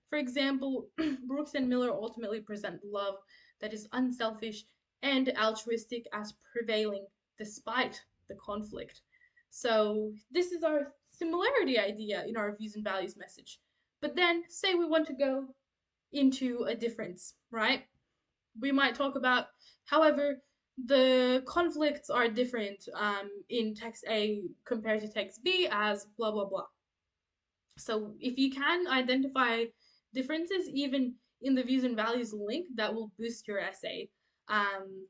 For example, Brooks and Miller ultimately present love that is unselfish and altruistic as prevailing despite the conflict. So, this is our similarity idea in our views and values message. But then, say we want to go into a difference, right? We might talk about, however, the conflicts are different in text A compared to text B as blah, blah, blah. So if you can identify differences even in the views and values link, that will boost your essay.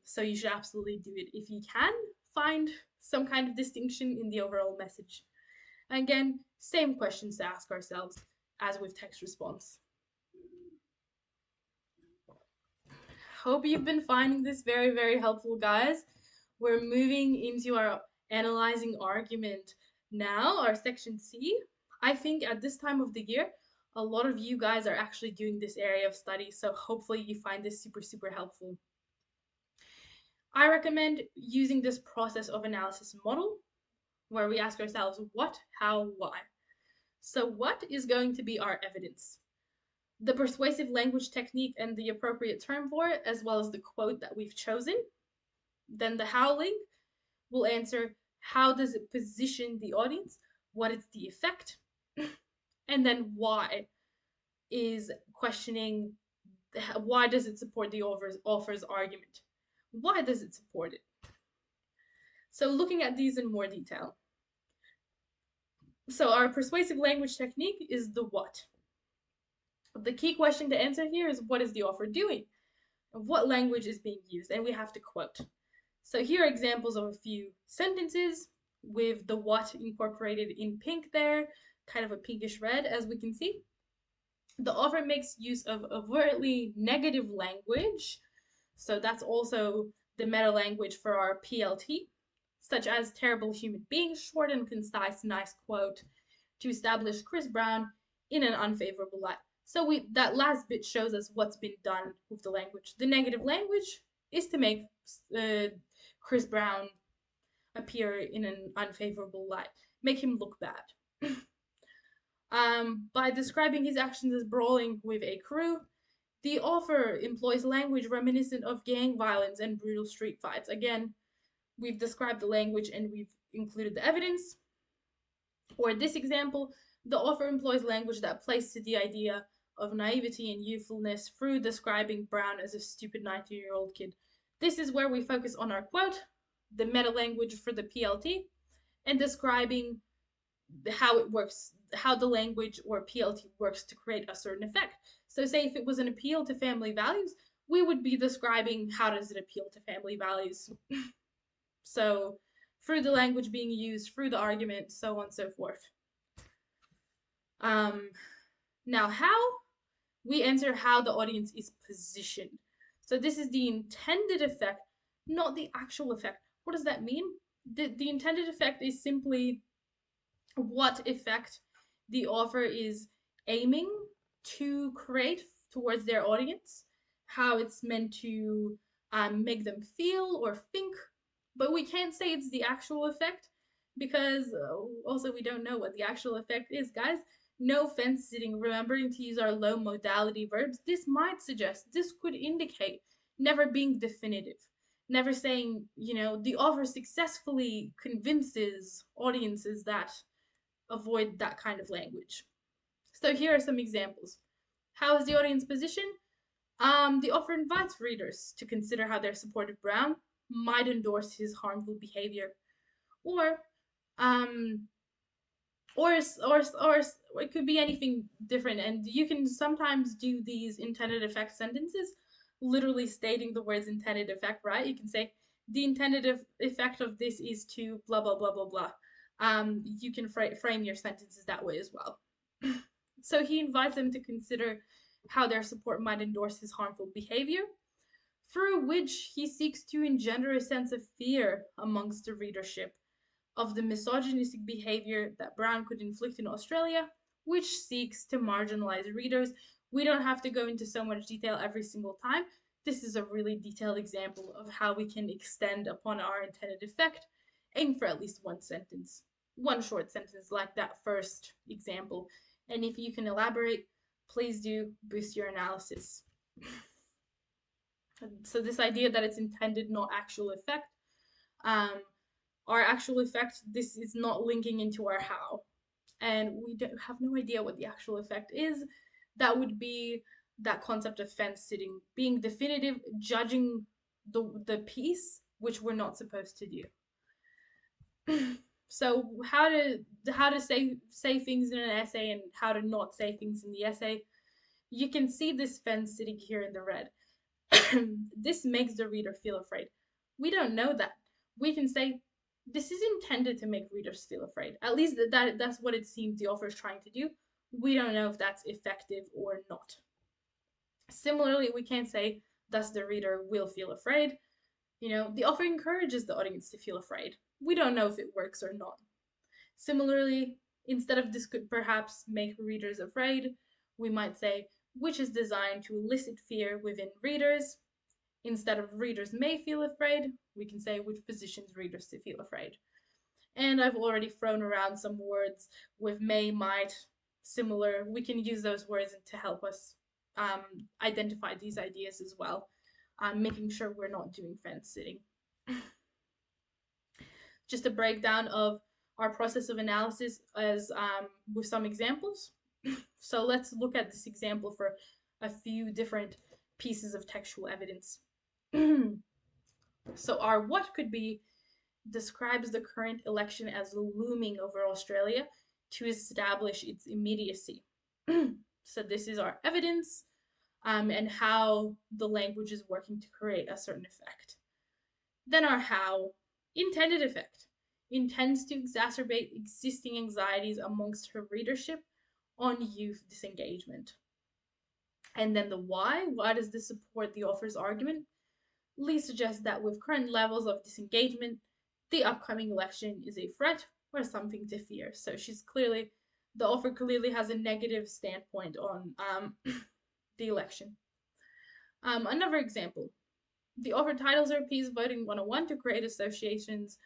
So you should absolutely do it if you can find some kind of distinction in the overall message. And again, same questions to ask ourselves as with text response. Hope you've been finding this very, very helpful, guys. We're moving into our analyzing argument now, our section C. I think at this time of the year, a lot of you guys are actually doing this area of study, so hopefully you find this super, super helpful. I recommend using this process of analysis model where we ask ourselves what, how, why. So what is going to be our evidence? The persuasive language technique and the appropriate term for it, as well as the quote that we've chosen. Then the how link will answer how does it position the audience, what is the effect, and then why is questioning why does it support the author's argument? Why does it support it? So looking at these in more detail. So our persuasive language technique is the what. The key question to answer here is what is the author doing? What language is being used? And we have to quote. So here are examples of a few sentences with the what incorporated in pink there, kind of a pinkish red as we can see. The author makes use of overtly negative language, so that's also the meta language for our PLT, such as terrible human being, short and concise, nice quote, to establish Chris Brown in an unfavorable light. So that last bit shows us what's been done with the language. The negative language is to make Chris Brown appear in an unfavorable light, make him look bad. By describing his actions as brawling with a crew, the author employs language reminiscent of gang violence and brutal street fights. Again, we've described the language and we've included the evidence. For this example, the author employs language that plays to the idea of naivety and youthfulness through describing Brown as a stupid 19-year-old kid. This is where we focus on our quote, the meta language for the PLT, and describing how it works, how the language or PLT works to create a certain effect. So say if it was an appeal to family values, we would be describing how does it appeal to family values. So through the language being used, through the argument, so on and so forth. Now how? We answer how the audience is positioned. So this is the intended effect, not the actual effect. What does that mean? The intended effect is simply what effect the author is aiming to create towards their audience, how it's meant to make them feel or think. But we can't say it's the actual effect because also we don't know what the actual effect is, guys. No fence sitting, remembering to use our low modality verbs. This might suggest, this could indicate never being definitive, never saying, you know, the author successfully convinces audiences that avoid that kind of language. So here are some examples. How is the audience positioned? The author invites readers to consider how their support of Brown might endorse his harmful behavior, or um, or it could be anything different. And you can sometimes do these intended effect sentences, literally stating the words intended effect. Right? You can say the intended effect of this is to blah blah blah blah blah. You can frame your sentences that way as well. So he invites them to consider how their support might endorse his harmful behavior, through which he seeks to engender a sense of fear amongst the readership of the misogynistic behavior that Brown could inflict in Australia, which seeks to marginalize readers. We don't have to go into so much detail every single time. This is a really detailed example of how we can extend upon our intended effect. Aim for at least one sentence, one short sentence like that first example. And if you can elaborate, please do boost your analysis. So this idea that it's intended, not actual effect. Um, our actual effect, this is not linking into our how. And we don't have no idea what the actual effect is. That would be that concept of fence sitting, being definitive, judging the piece, which we're not supposed to do. So how to say things in an essay and how to not say things in the essay. You can see this fence sitting here in the red. This makes the reader feel afraid. We don't know that. We can say this is intended to make readers feel afraid. At least that's what it seems the author is trying to do. We don't know if that's effective or not. Similarly, we can't say thus the reader will feel afraid. You know, the author encourages the audience to feel afraid. We don't know if it works or not. Similarly, instead of this could perhaps make readers afraid, we might say which is designed to elicit fear within readers. Instead of readers may feel afraid, we can say which positions readers to feel afraid. And I've already thrown around some words with may, might, similar. We can use those words to help us identify these ideas as well, making sure we're not doing fence sitting. Just a breakdown of our process of analysis as with some examples. So let's look at this example for a few different pieces of textual evidence. So our what could be describes the current election as looming over Australia to establish its immediacy. So this is our evidence and how the language is working to create a certain effect. Then our how, intended effect, intends to exacerbate existing anxieties amongst her readership on youth disengagement. And then the why does this support the author's argument? Lee suggests that with current levels of disengagement, the upcoming election is a threat or something to fear. So the author clearly has a negative standpoint on the election. Another example, the author titles her piece Voting 101 to create associations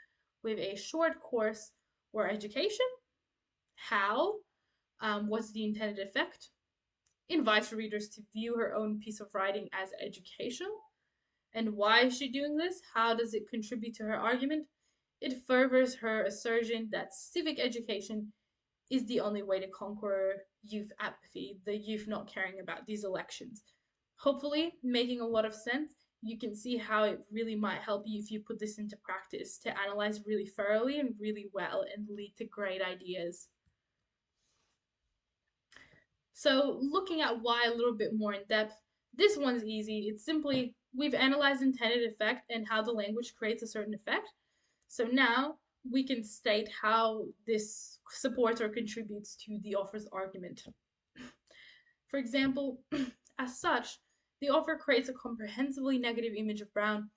with a short course or education. How? What's the intended effect? Invites readers to view her own piece of writing as educational. And why is she doing this? How does it contribute to her argument? It furthers her assertion that civic education is the only way to conquer youth apathy, the youth not caring about these elections. Hopefully, making a lot of sense. You can see how it really might help you if you put this into practice to analyze really thoroughly and really well and lead to great ideas. So looking at why a little bit more in depth, this one's easy. It's simply we've analyzed intended effect and how the language creates a certain effect. So now we can state how this supports or contributes to the author's argument. For example, as such, the author creates a comprehensively negative image of Brown,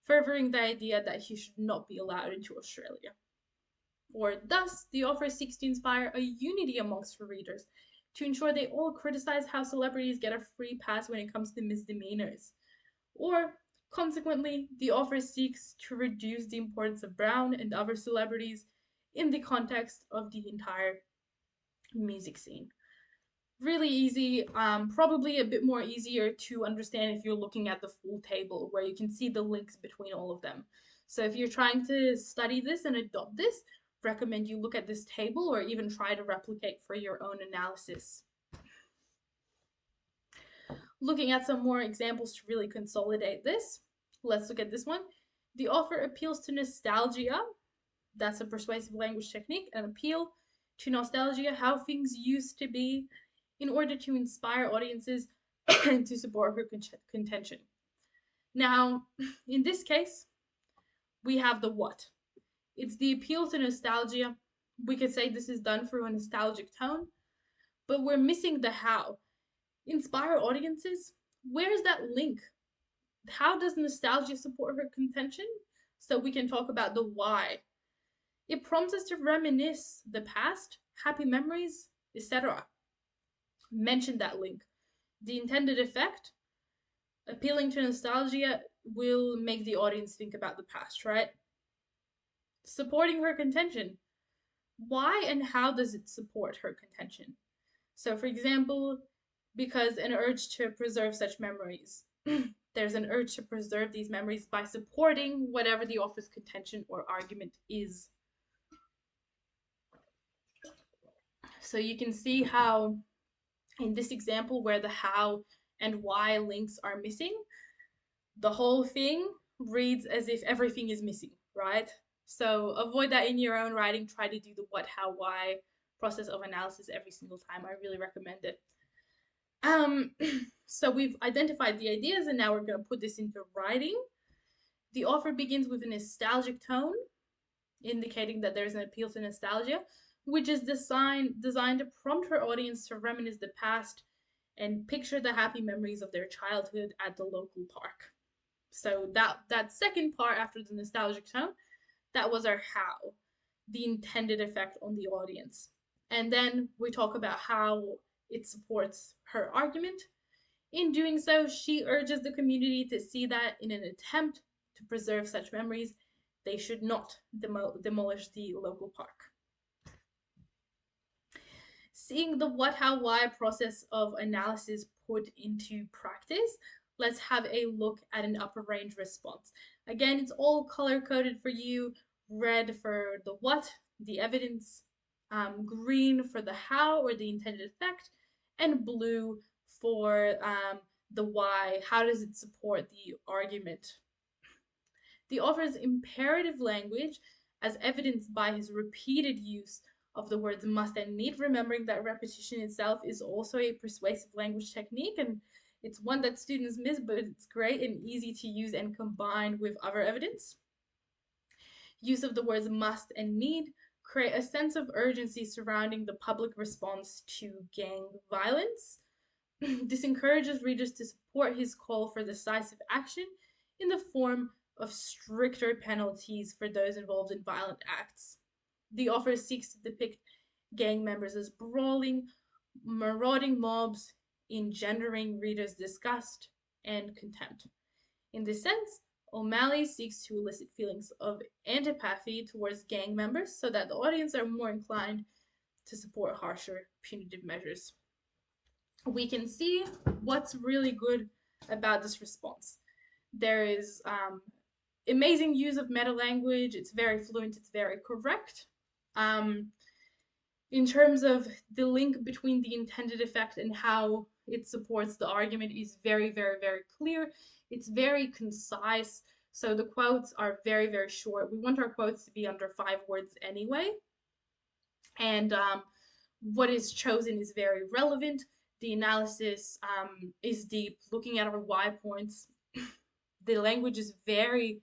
furthering the idea that he should not be allowed into Australia. Or thus, the author seeks to inspire a unity amongst her readers to ensure they all criticize how celebrities get a free pass when it comes to misdemeanors. Or, consequently, the author seeks to reduce the importance of Brown and other celebrities in the context of the entire music scene. Really easy, probably a bit more easier to understand if you're looking at the full table where you can see the links between all of them. So if you're trying to study this and adopt this, recommend you look at this table or even try to replicate for your own analysis. Looking at some more examples to really consolidate this, let's look at this one. The author appeals to nostalgia. That's a persuasive language technique, an appeal to nostalgia, how things used to be, in order to inspire audiences and to support her contention. Now, in this case, we have the what. It's the appeal to nostalgia. We could say this is done through a nostalgic tone, but we're missing the how. Inspire audiences? Where's that link? How does nostalgia support her contention? So we can talk about the why. It prompts us to reminisce the past, happy memories, etc. Mention that link. The intended effect, appealing to nostalgia, will make the audience think about the past, right? Supporting her contention. Why and how does it support her contention? So, for example, because an urge to preserve such memories. There's an urge to preserve these memories by supporting whatever the author's contention or argument is. So you can see how in this example where the how and why links are missing, the whole thing reads as if everything is missing, right? So avoid that in your own writing. Try to do the what, how, why process of analysis every single time. I really recommend it. Um, so we've identified the ideas and now we're going to put this into writing. The author begins with a nostalgic tone, indicating that there's an appeal to nostalgia, which is designed to prompt her audience to reminisce the past and picture the happy memories of their childhood at the local park. So that second part after the nostalgic tone, that was our how, the intended effect on the audience. And then we talk about how it supports her argument. In doing so, she urges the community to see that in an attempt to preserve such memories, they should not demolish the local park. Seeing the what, how, why process of analysis put into practice, let's have a look at an upper range response. Again, it's all color coded for you. Red for the what, the evidence, green for the how or the intended effect, and blue for the why. How does it support the argument? The author's imperative language, as evidenced by his repeated use of the words must and need, remembering that repetition itself is also a persuasive language technique, and it's one that students miss, but it's great and easy to use and combine with other evidence. Use of the words must and need create a sense of urgency surrounding the public response to gang violence. This encourages readers to support his call for decisive action in the form of stricter penalties for those involved in violent acts. The author seeks to depict gang members as brawling, marauding mobs, engendering readers' disgust and contempt. In this sense, O'Malley seeks to elicit feelings of antipathy towards gang members so that the audience are more inclined to support harsher punitive measures. We can see what's really good about this response. There is amazing use of meta language. It's very fluent. It's very correct. In terms of the link between the intended effect and how it supports the argument is very, very, very clear. It's very concise. So the quotes are very, very short. We want our quotes to be under 5 words anyway. And what is chosen is very relevant. The analysis is deep, looking at our why points. The language is very,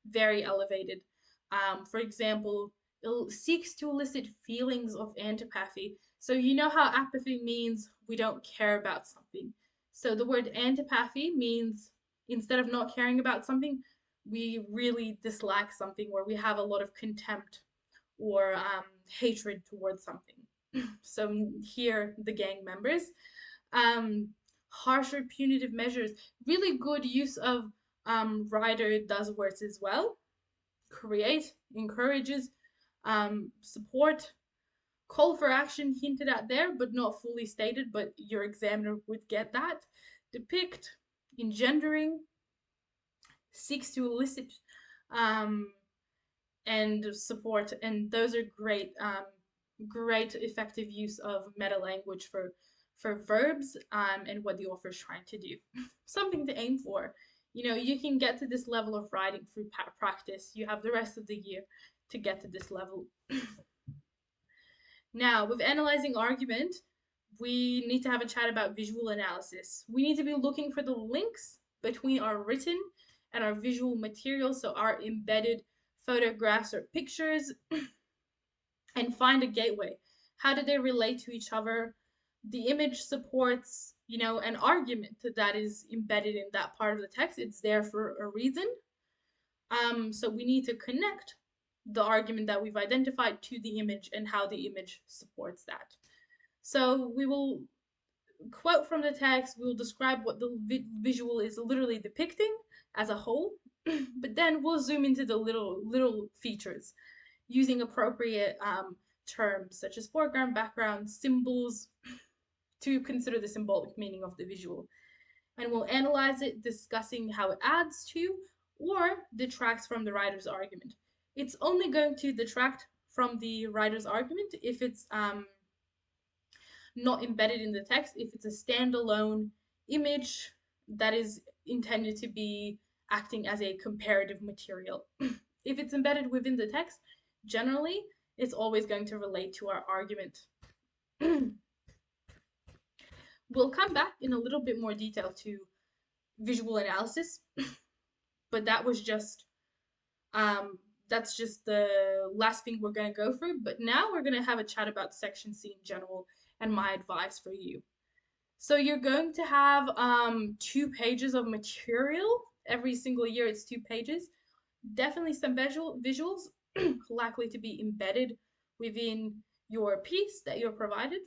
very elevated. For example, it seeks to elicit feelings of antipathy. So you know how apathy means we don't care about something. So the word antipathy means instead of not caring about something, we really dislike something or we have a lot of contempt or hatred towards something. So here, the gang members. Harsher punitive measures. Really good use of writer does words as well. Create, encourages, support, call for action hinted at there, but not fully stated, but your examiner would get that. Depict, engendering, seeks to elicit, um, and support, and those are great effective use of meta language for verbs, and what the author is trying to do. Something to aim for. You know, you can get to this level of writing through practice. You have the rest of the year to get to this level. Now, with analyzing argument, we need to have a chat about visual analysis. We need to be looking for the links between our written and our visual material, so our embedded photographs or pictures, and find a gateway. How do they relate to each other? The image supports, you know, an argument that is embedded in that part of the text. It's there for a reason. So we need to connect the argument that we've identified to the image and how the image supports that. So we will quote from the text, we will describe what the visual is literally depicting as a whole, but then we'll zoom into the little features using appropriate terms such as foreground, background, symbols to consider the symbolic meaning of the visual. And we'll analyze it, discussing how it adds to or detracts from the writer's argument. It's only going to detract from the writer's argument if it's not embedded in the text, if it's a standalone image that is intended to be acting as a comparative material. If it's embedded within the text, generally, it's always going to relate to our argument. We'll come back in a little bit more detail to visual analysis, but that's just the last thing we're going to go through. But now we're going to have a chat about section C in general and my advice for you. So you're going to have 2 pages of material every single year. It's 2 pages. Definitely some visuals likely to be embedded within your piece that you're provided.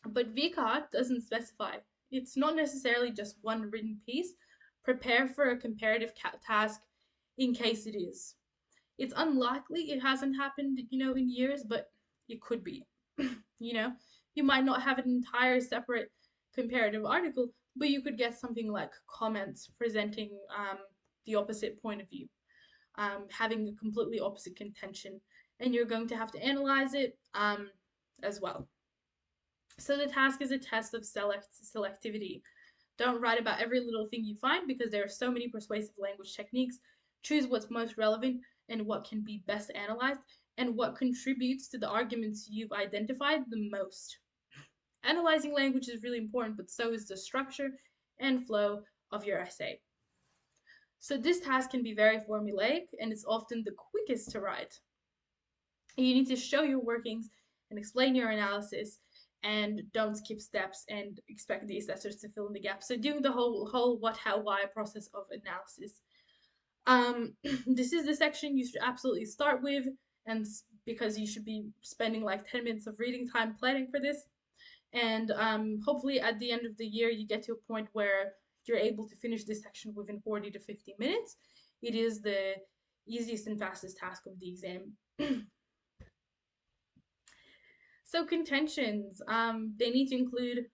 But VCAT doesn't specify. It's not necessarily just one written piece. Prepare for a comparative task in case it is. It's unlikely it hasn't happened, you know, in years, but it could be. You know, you might not have an entire separate comparative article, but you could get something like comments presenting the opposite point of view, having a completely opposite contention, and you're going to have to analyze it as well. So the task is a test of selectivity. Don't write about every little thing you find because there are so many persuasive language techniques. Choose what's most relevant and what can be best analyzed and what contributes to the arguments you've identified the most. Analyzing language is really important, but so is the structure and flow of your essay. So this task can be very formulaic and it's often the quickest to write. You need to show your workings and explain your analysis, and don't skip steps and expect the assessors to fill in the gaps. So doing the whole what, how, why process of analysis. This is the section you should absolutely start with, and because you should be spending like 10 minutes of reading time planning for this. And hopefully at the end of the year, you get to a point where you're able to finish this section within 40 to 50 minutes. It is the easiest and fastest task of the exam. So contentions, they need to include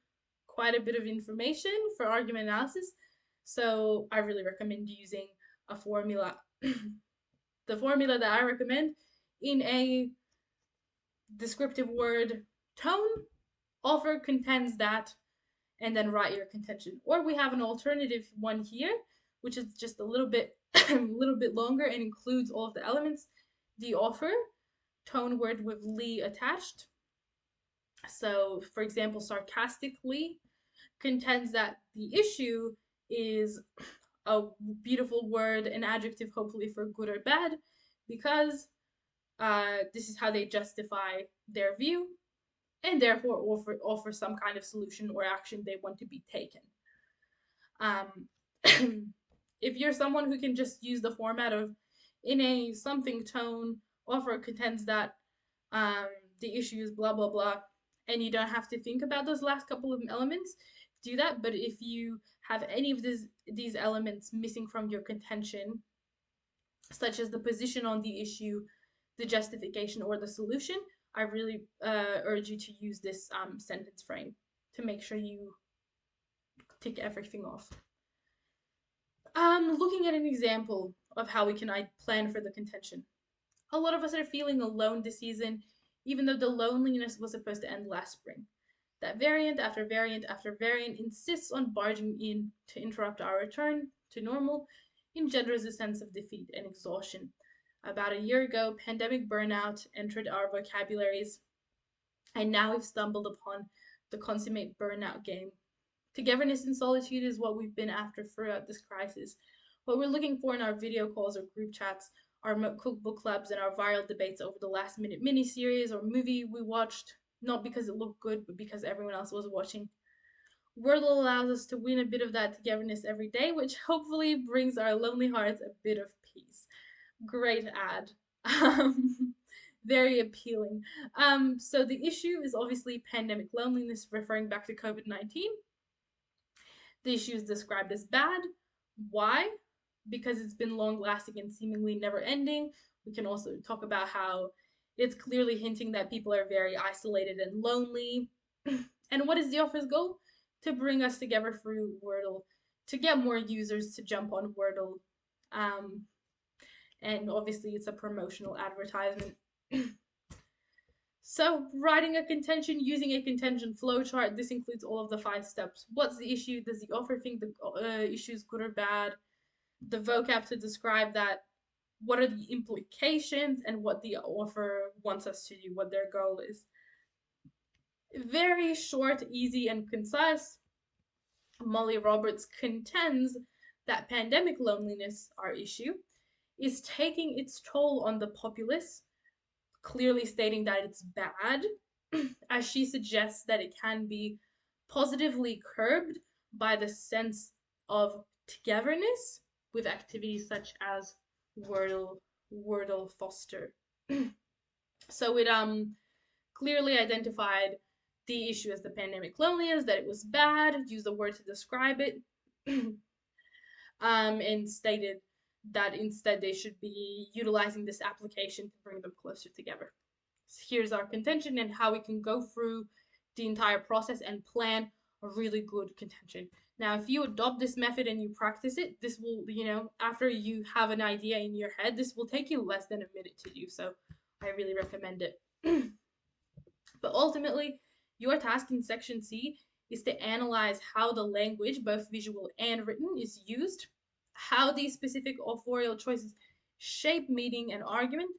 quite a bit of information for argument analysis. So I really recommend using a formula. The formula that I recommend in a descriptive word tone, author contends that, and then write your contention. Or we have an alternative one here, which is just a little bit longer and includes all of the elements. The author, tone word with ly attached. So, for example, sarcastically contends that the issue is a beautiful word, an adjective, hopefully for good or bad, because this is how they justify their view, and therefore offer some kind of solution or action they want to be taken. If you're someone who can just use the format of in a something tone, author contends that the issue is blah blah blah, and you don't have to think about those last couple of elements, do that. But if you have any of these elements missing from your contention, such as the position on the issue, the justification, or the solution, I really urge you to use this sentence frame to make sure you tick everything off. Looking at an example of how we can plan for the contention. A lot of us are feeling alone this season, even though the loneliness was supposed to end last spring. That variant after variant after variant insists on barging in to interrupt our return to normal, engenders a sense of defeat and exhaustion. About a year ago, pandemic burnout entered our vocabularies, and now we've stumbled upon the consummate burnout game. Togetherness and solitude is what we've been after throughout this crisis. What we're looking for in our video calls or group chats, our cookbook clubs, and our viral debates over the last minute mini-series or movie we watched, not because it looked good, but because everyone else was watching. Wordle allows us to win a bit of that togetherness every day, which hopefully brings our lonely hearts a bit of peace. Great ad. Very appealing. So the issue is obviously pandemic loneliness, referring back to COVID-19. The issue is described as bad. Why? Because it's been long lasting and seemingly never ending. We can also talk about how it's clearly hinting that people are very isolated and lonely. And what is the offer's goal? To bring us together through Wordle, to get more users to jump on Wordle. Um, and obviously, it's a promotional advertisement. So, writing a contention using a contention flowchart, this includes all of the 5 steps. What's the issue? Does the author think the issue is good or bad? The vocab to describe that. What are the implications and what the author wants us to do, what their goal is. Very short, easy, and concise. Molly Roberts contends that pandemic loneliness, our issue, is taking its toll on the populace, clearly stating that it's bad, as she suggests that it can be positively curbed by the sense of togetherness with activities such as Wordle Foster. So it clearly identified the issue as the pandemic loneliness, that it was bad, used the word to describe it, and stated that instead they should be utilizing this application to bring them closer together. So here's our contention and how we can go through the entire process and plan a really good contention. Now, if you adopt this method and you practice it, this will, after you have an idea in your head, this will take you less than a minute to do. So I really recommend it. But ultimately, your task in section C is to analyze how the language, both visual and written, is used, how these specific authorial choices shape meaning and argument,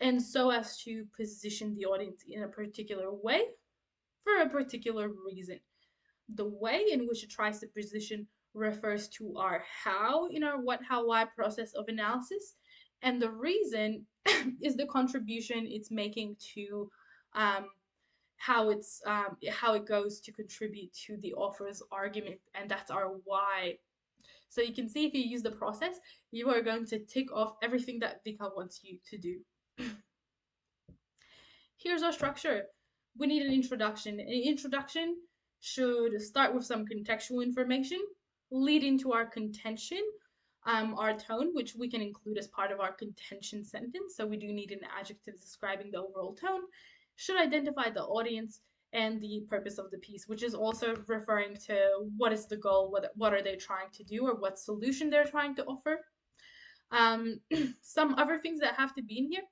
and so as to position the audience in a particular way for a particular reason. The way in which it tries to position refers to our how in our what, how, why process of analysis, and the reason is the contribution it's making to how it goes to contribute to the author's argument, and that's our why. So you can see if you use the process, you are going to tick off everything that Vika wants you to do. Here's our structure. We need an introduction. An introduction should start with some contextual information, lead into our contention, our tone, which we can include as part of our contention sentence. So we do need an adjective describing the overall tone. Should identify the audience and the purpose of the piece, which is also referring to what is the goal, what are they trying to do, or what solution they're trying to offer. Some other things that have to be in here.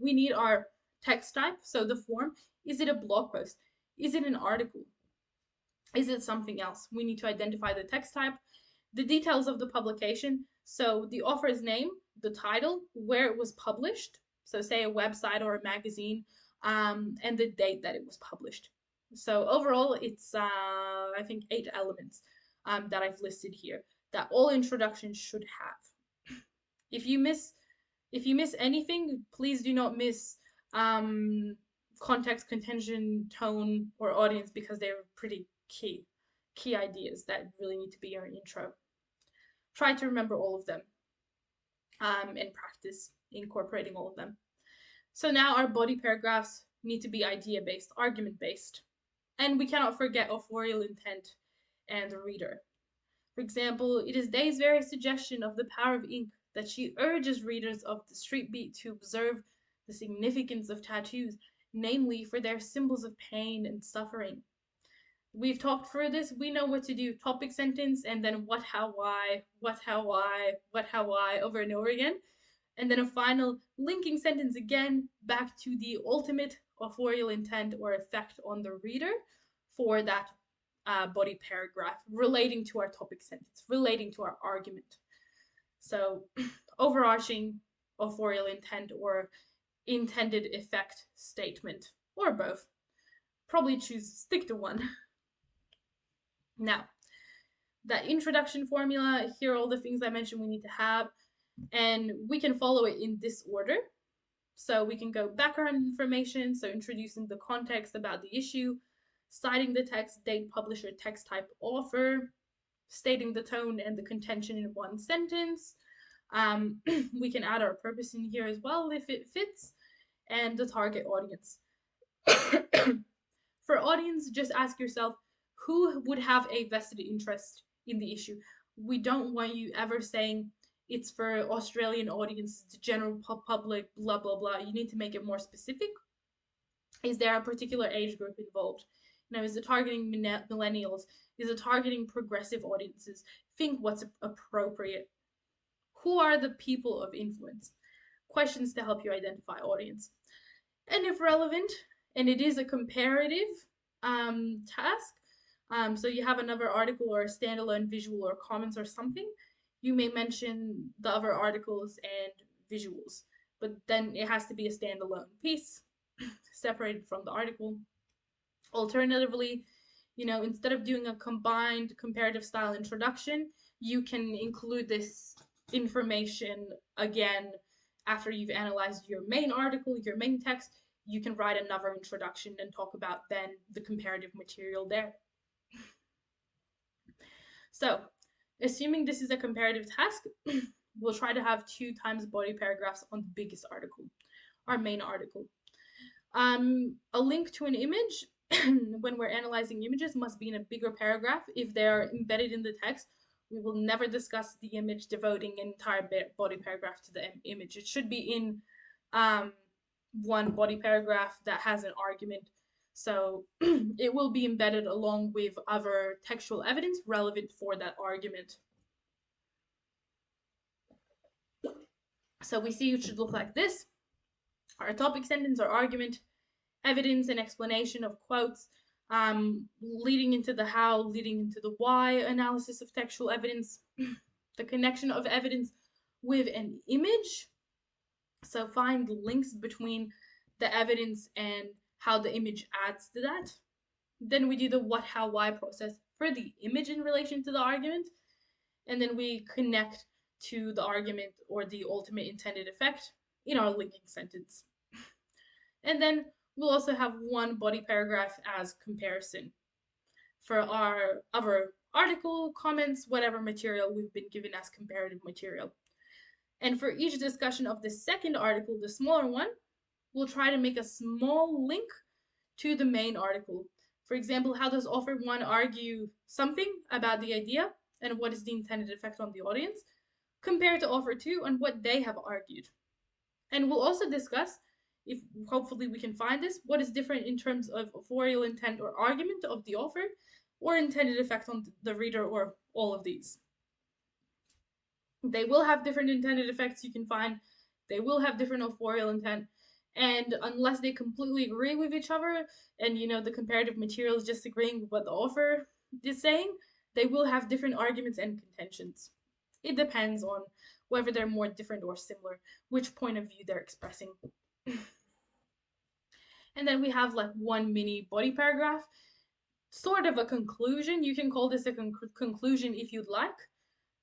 We need our text type, so the form. Is it a blog post? Is it an article? Is it something else? We need to identify the text type, the details of the publication, so the author's name, the title, where it was published, so say a website or a magazine, and the date that it was published. So overall, it's I think 8 elements that I've listed here that all introductions should have. If you miss anything, please do not miss context, contention, tone, or audience, because they're pretty key ideas that really need to be your intro. Try to remember all of them and practice incorporating all of them. So now our body paragraphs need to be idea-based, argument-based. And we cannot forget authorial intent and the reader. For example, it is Day's very suggestion of the power of ink that she urges readers of the Street Beat to observe the significance of tattoos, namely for their symbols of pain and suffering. We've talked through this. We know what to do. Topic sentence, and then what, how, why, what, how, why, what, how, why, over and over again. And then a final linking sentence again back to the ultimate authorial intent or effect on the reader for that body paragraph relating to our topic sentence, relating to our argument. So, overarching authorial intent or intended effect statement, or both. Probably stick to one. Now, that introduction formula, here are all the things I mentioned we need to have, and we can follow it in this order. So we can go background information, so introducing the context about the issue, citing the text, date, publisher, text type, author, stating the tone and the contention in one sentence. We can add our purpose in here as well if it fits, and the target audience. For audience, just ask yourself, who would have a vested interest in the issue? We don't want you ever saying it's for Australian audience, the general public, blah, blah, blah. You need to make it more specific. Is there a particular age group involved? Is it targeting millennials? Is it targeting progressive audiences? Think what's appropriate. Who are the people of influence? Questions to help you identify audience. And if relevant, and it is a comparative task, so you have another article or a standalone visual or comments or something, you may mention the other articles and visuals, but then it has to be a standalone piece separated from the article. Alternatively, instead of doing a combined comparative style introduction, you can include this information again after you've analyzed your main article, your main text. You can write another introduction and talk about then the comparative material there. So, assuming this is a comparative task, we'll try to have 2 times body paragraphs on the biggest article, our main article. A link to an image when we're analyzing images must be in a bigger paragraph. If they're embedded in the text, we will never discuss the image devoting an entire body paragraph to the image. It should be in one body paragraph that has an argument. So it will be embedded along with other textual evidence relevant for that argument. So we see it should look like this. Our topic sentence or argument, evidence and explanation of quotes, leading into the how, leading into the why, analysis of textual evidence, the connection of evidence with an image. So find links between the evidence and how the image adds to that. Then we do the what, how, why process for the image in relation to the argument. And then we connect to the argument or the ultimate intended effect in our linking sentence. And then we'll also have one body paragraph as comparison for our other article, comments, whatever material we've been given as comparative material. And for each discussion of the second article, the smaller one, we'll try to make a small link to the main article. For example, how does author 1 argue something about the idea and what is the intended effect on the audience, compared to author 2 and what they have argued. And we'll also discuss, if hopefully we can find this, what is different in terms of authorial intent or argument of the author or intended effect on the reader, or all of these. They will have different intended effects you can find. They will have different authorial intent. And unless they completely agree with each other and, the comparative material is just agreeing with what the author is saying, they will have different arguments and contentions. It depends on whether they're more different or similar, which point of view they're expressing. And then we have like one mini body paragraph, sort of a conclusion. You can call this a conclusion if you'd like,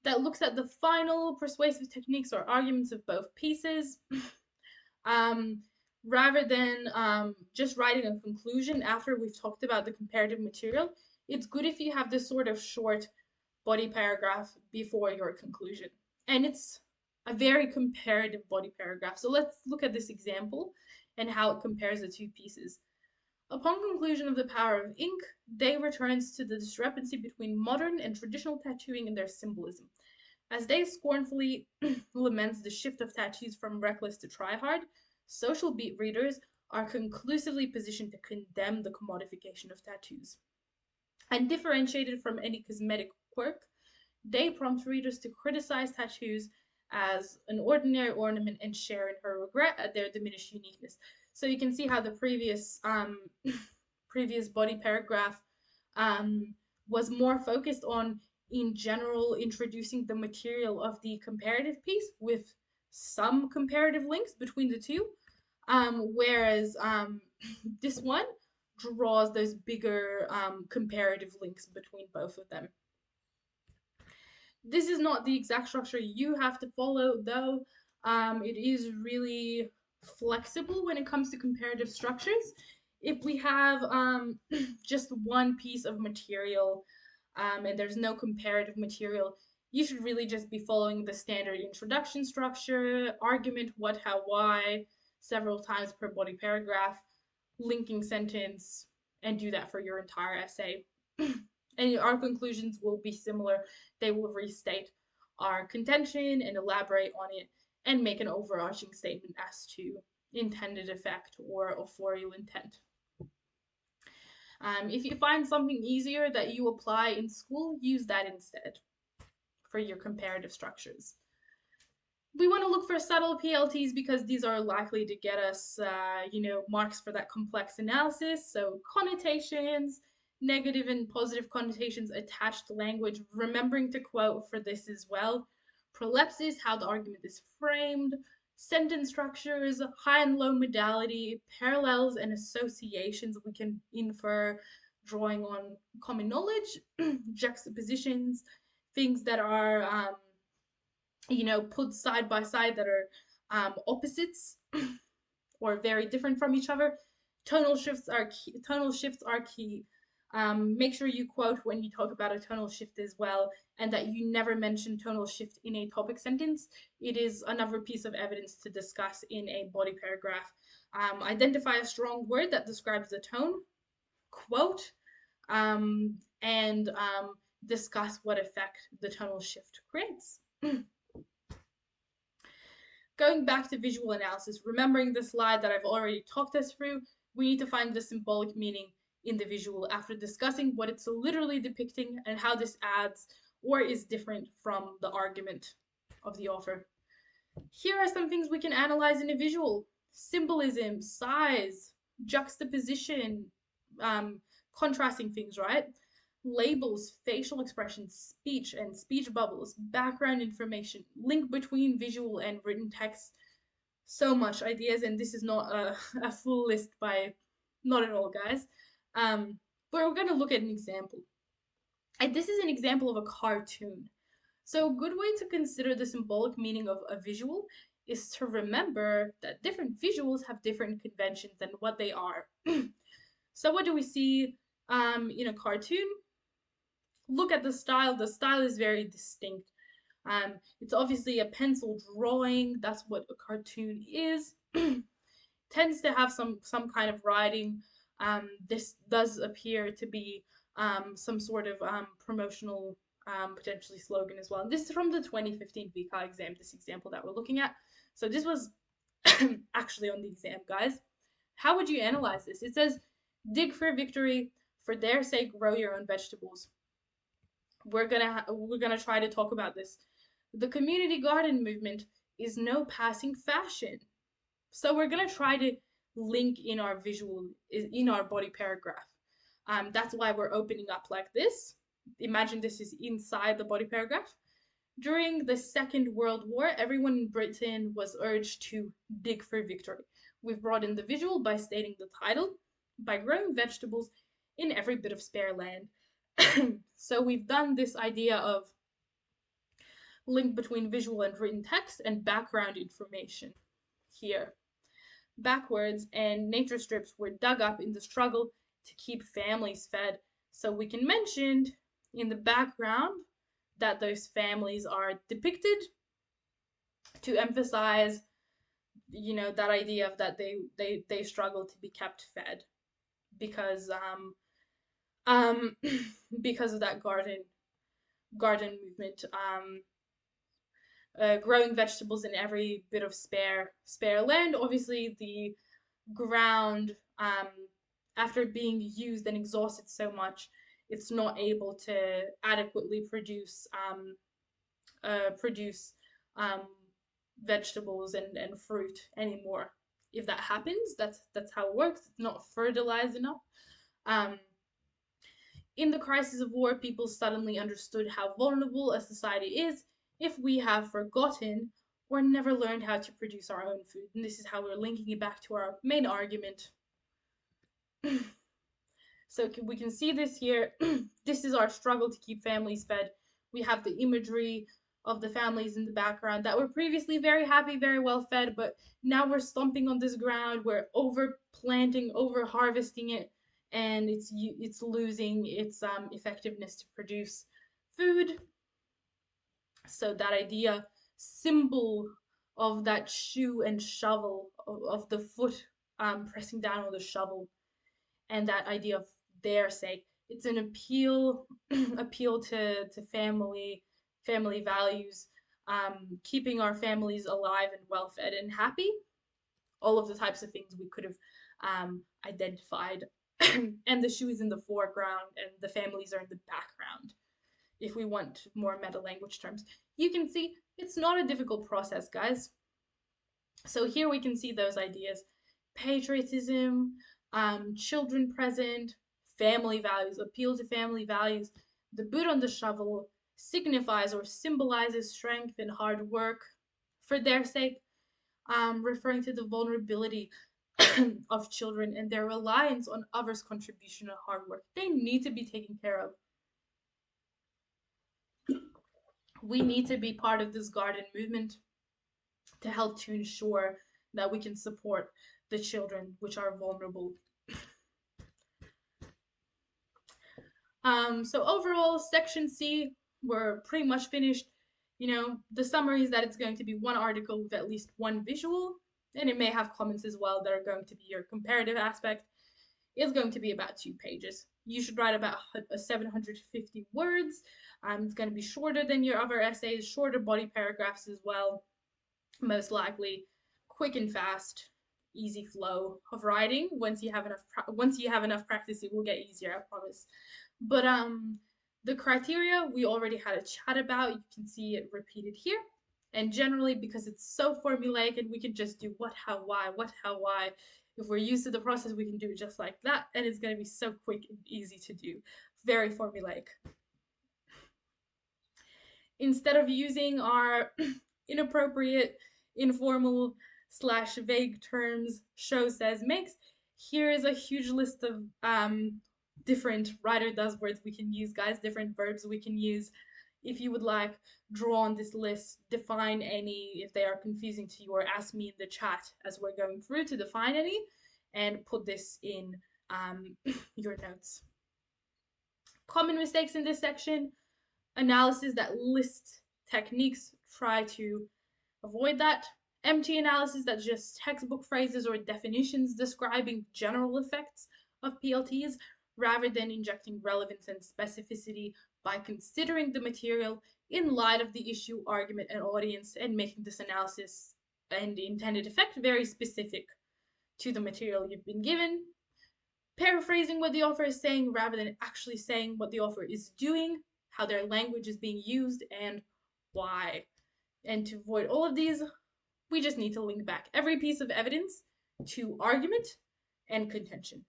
that looks at the final persuasive techniques or arguments of both pieces. Rather than just writing a conclusion after we've talked about the comparative material, it's good if you have this sort of short body paragraph before your conclusion. And it's a very comparative body paragraph. So let's look at this example and how it compares the two pieces. Upon conclusion of The Power of Ink, Day returns to the discrepancy between modern and traditional tattooing and their symbolism. As Day scornfully laments the shift of tattoos from reckless to try-hard, social beat readers are conclusively positioned to condemn the commodification of tattoos. And differentiated from any cosmetic quirk, they prompt readers to criticize tattoos as an ordinary ornament and share in her regret at their diminished uniqueness. So you can see how the previous previous body paragraph um, was more focused on, in general, introducing the material of the comparative piece with some comparative links between the two, whereas this one draws those bigger comparative links between both of them. This is not the exact structure you have to follow, though. It is really flexible when it comes to comparative structures. If we have just one piece of material and there's no comparative material, you should really just be following the standard introduction structure, argument, what, how, why, several times per body paragraph, linking sentence, and do that for your entire essay. And our conclusions will be similar. They will restate our contention and elaborate on it and make an overarching statement as to intended effect or authorial intent. If you find something easier that you apply in school, use that instead for your comparative structures. We want to look for subtle PLTs because these are likely to get us, marks for that complex analysis. So connotations, negative and positive connotations attached to language, remembering to quote for this as well. Prolepsis, how the argument is framed, sentence structures, high and low modality, parallels and associations we can infer, drawing on common knowledge, juxtapositions, things that are put side by side that are opposites or very different from each other. Tonal shifts are key. Tonal shifts are key. Make sure you quote when you talk about a tonal shift as well, and that you never mention tonal shift in a topic sentence. It is another piece of evidence to discuss in a body paragraph. Identify a strong word that describes the tone, quote, and discuss what effect the tonal shift creates. Going back to visual analysis, remembering the slide that I've already talked us through, we need to find the symbolic meaning in the visual after discussing what it's literally depicting and how this adds or is different from the argument of the author. Here are some things we can analyze in a visual: symbolism, size, juxtaposition, contrasting things, right? Labels, facial expressions, speech and speech bubbles, background information, link between visual and written text. So much ideas, and this is not a full list by, not at all, guys. But we're going to look at an example. And this is an example of a cartoon. So a good way to consider the symbolic meaning of a visual is to remember that different visuals have different conventions and what they are. So what do we see in a cartoon? Look at the style. The style is very distinct. It's obviously a pencil drawing. That's what a cartoon is. Tends to have some kind of writing. This does appear to be some sort of promotional, potentially slogan as well. And this is from the 2015 VCA exam, this example that we're looking at. So this was actually on the exam, guys. How would you analyze this? It says, dig for victory, for their sake, grow your own vegetables. We're gonna try to talk about this. The community garden movement is no passing fashion. So we're gonna try to link in our visual, in our body paragraph. That's why we're opening up like this. Imagine this is inside the body paragraph. During the Second World War, everyone in Britain was urged to dig for victory. We've brought in the visual by stating the title, by growing vegetables in every bit of spare land. So we've done this idea of link between visual and written text and background information here. Backwards, and nature strips were dug up in the struggle to keep families fed. So we can mention in the background that those families are depicted to emphasize, that idea of that they struggle to be kept fed because because of that garden movement. growing vegetables in every bit of spare land. Obviously, the ground, after being used and exhausted so much, it's not able to adequately produce um, vegetables and fruit anymore. If that happens, that's how it works. It's not fertilized enough. Um, in the crisis of war, people suddenly understood how vulnerable a society is if we have forgotten or never learned how to produce our own food. And this is how we're linking it back to our main argument. So we can see this here. This is our struggle to keep families fed. We have the imagery of the families in the background that were previously very happy, very well fed, but now we're stomping on this ground, we're over planting, over harvesting it, and it's losing its effectiveness to produce food. So that idea, symbol of that shoe and shovel, of the foot pressing down on the shovel, and that idea of their sake. It's an appeal appeal to family values, keeping our families alive and well fed and happy. All of the types of things we could have identified. And the shoe is in the foreground and the families are in the background. If we want more meta language terms, you can see it's not a difficult process, guys. So here we can see those ideas: patriotism, children present, family values, appeal to family values. The boot on the shovel signifies or symbolizes strength and hard work for their sake, referring to the vulnerability of children and their reliance on others' contribution and hard work. They need to be taken care of. We need to be part of this garden movement to help to ensure that we can support the children which are vulnerable. So overall, section C, we're pretty much finished. The summary is that it's going to be one article with at least one visual, and it may have comments as well that are going to be your comparative aspect. It's going to be about 2 pages. You should write about 750 words. It's going to be shorter than your other essays, shorter body paragraphs as well, most likely, quick and fast, easy flow of writing. Once you have enough practice, it will get easier, I promise. But the criteria we already had a chat about. You can see it repeated here. And generally, because it's so formulaic and we can just do what, how, why, what, how, why. If we're used to the process, we can do it just like that, and it's going to be so quick and easy to do. Very formulaic. Instead of using our inappropriate, informal slash vague terms show, says, makes, here is a huge list of different writer does words we can use, guys, different verbs we can use. If you would like, draw on this list, define any if they are confusing to you, or ask me in the chat as we're going through to define any, and put this in your notes. Common mistakes in this section: analysis that lists techniques, try to avoid that. Empty analysis that's just textbook phrases or definitions describing general effects of PLTs rather than injecting relevance and specificity by considering the material in light of the issue, argument, and audience, and making this analysis and the intended effect very specific to the material you've been given. Paraphrasing what the author is saying rather than actually saying what the author is doing, how their language is being used, and why. And to avoid all of these, we just need to link back every piece of evidence to argument and contention,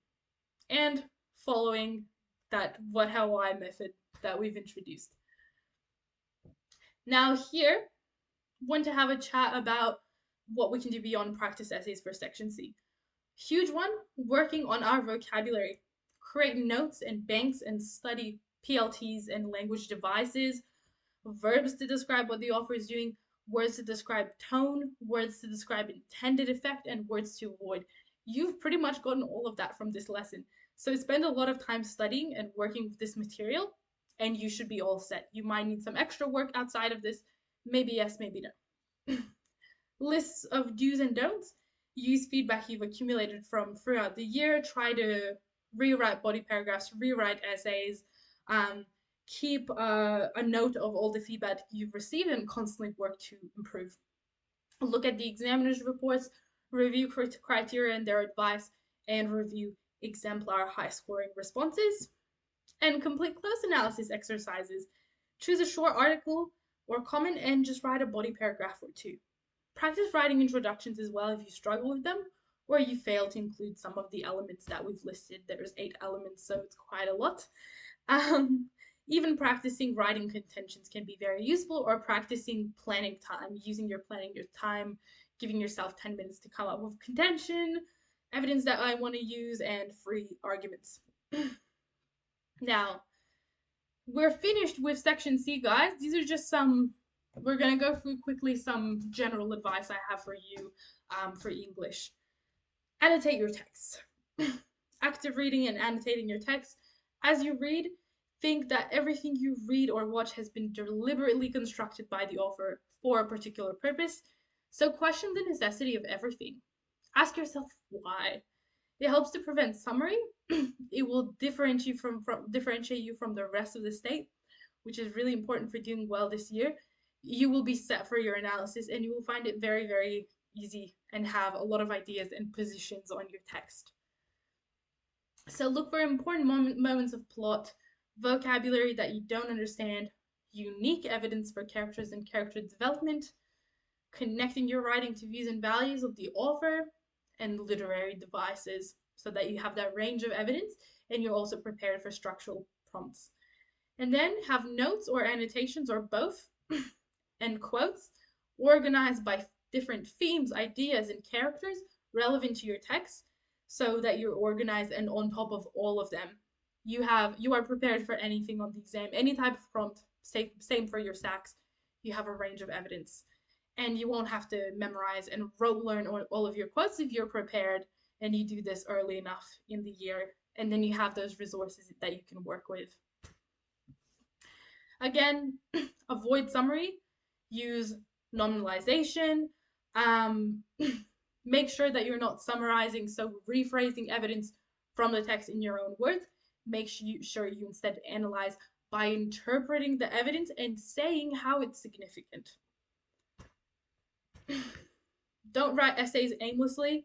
and following that what, how, why method that we've introduced. Now here, want to have a chat about what we can do beyond practice essays for section C. Huge one, working on our vocabulary. Create notes and banks and study PLTs and language devices, verbs to describe what the author is doing, words to describe tone, words to describe intended effect, and words to avoid. You've pretty much gotten all of that from this lesson. So spend a lot of time studying and working with this material, and you should be all set. You might need some extra work outside of this. Maybe yes, maybe no. Lists of do's and don'ts. Use feedback you've accumulated from throughout the year. Try to rewrite body paragraphs, rewrite essays. Keep a note of all the feedback you've received and constantly work to improve. Look at the examiner's reports, review criteria and their advice, and review exemplar high scoring responses, and complete close analysis exercises. Choose a short article or comment and just write a body paragraph or two. Practice writing introductions as well if you struggle with them or you fail to include some of the elements that we've listed. There's 8 elements, so it's quite a lot. Um, Even practicing writing contentions can be very useful, or practicing planning time, using your planning your time, giving yourself 10 minutes to come up with contention, evidence that I want to use, and free arguments. Now, we're finished with section C, guys. These are just some, we're going to go through quickly some general advice I have for you for English. Annotate your text. Active reading and annotating your text. As you read, think that everything you read or watch has been deliberately constructed by the author for a particular purpose. So question the necessity of everything. Ask yourself why. It helps to prevent summary. It will differentiate you from the rest of the state, which is really important for doing well this year. You will be set for your analysis and you will find it very, very easy and have a lot of ideas and positions on your text. So look for important moments of plot, vocabulary that you don't understand, unique evidence for characters and character development, connecting your writing to views and values of the author, and literary devices so that you have that range of evidence and you're also prepared for structural prompts. And then have notes or annotations or both and quotes organized by different themes, ideas, and characters relevant to your text so that you're organized and on top of all of them. You are prepared for anything on the exam, any type of prompt. Same for your SACs. You have a range of evidence. And you won't have to memorize and rote learn all of your quotes if you're prepared and you do this early enough in the year. And then you have those resources that you can work with. Again, avoid summary, use nominalization, um, make sure that you're not summarizing, so rephrasing evidence from the text in your own words. Make sure you instead analyze by interpreting the evidence and saying how it's significant. Don't write essays aimlessly.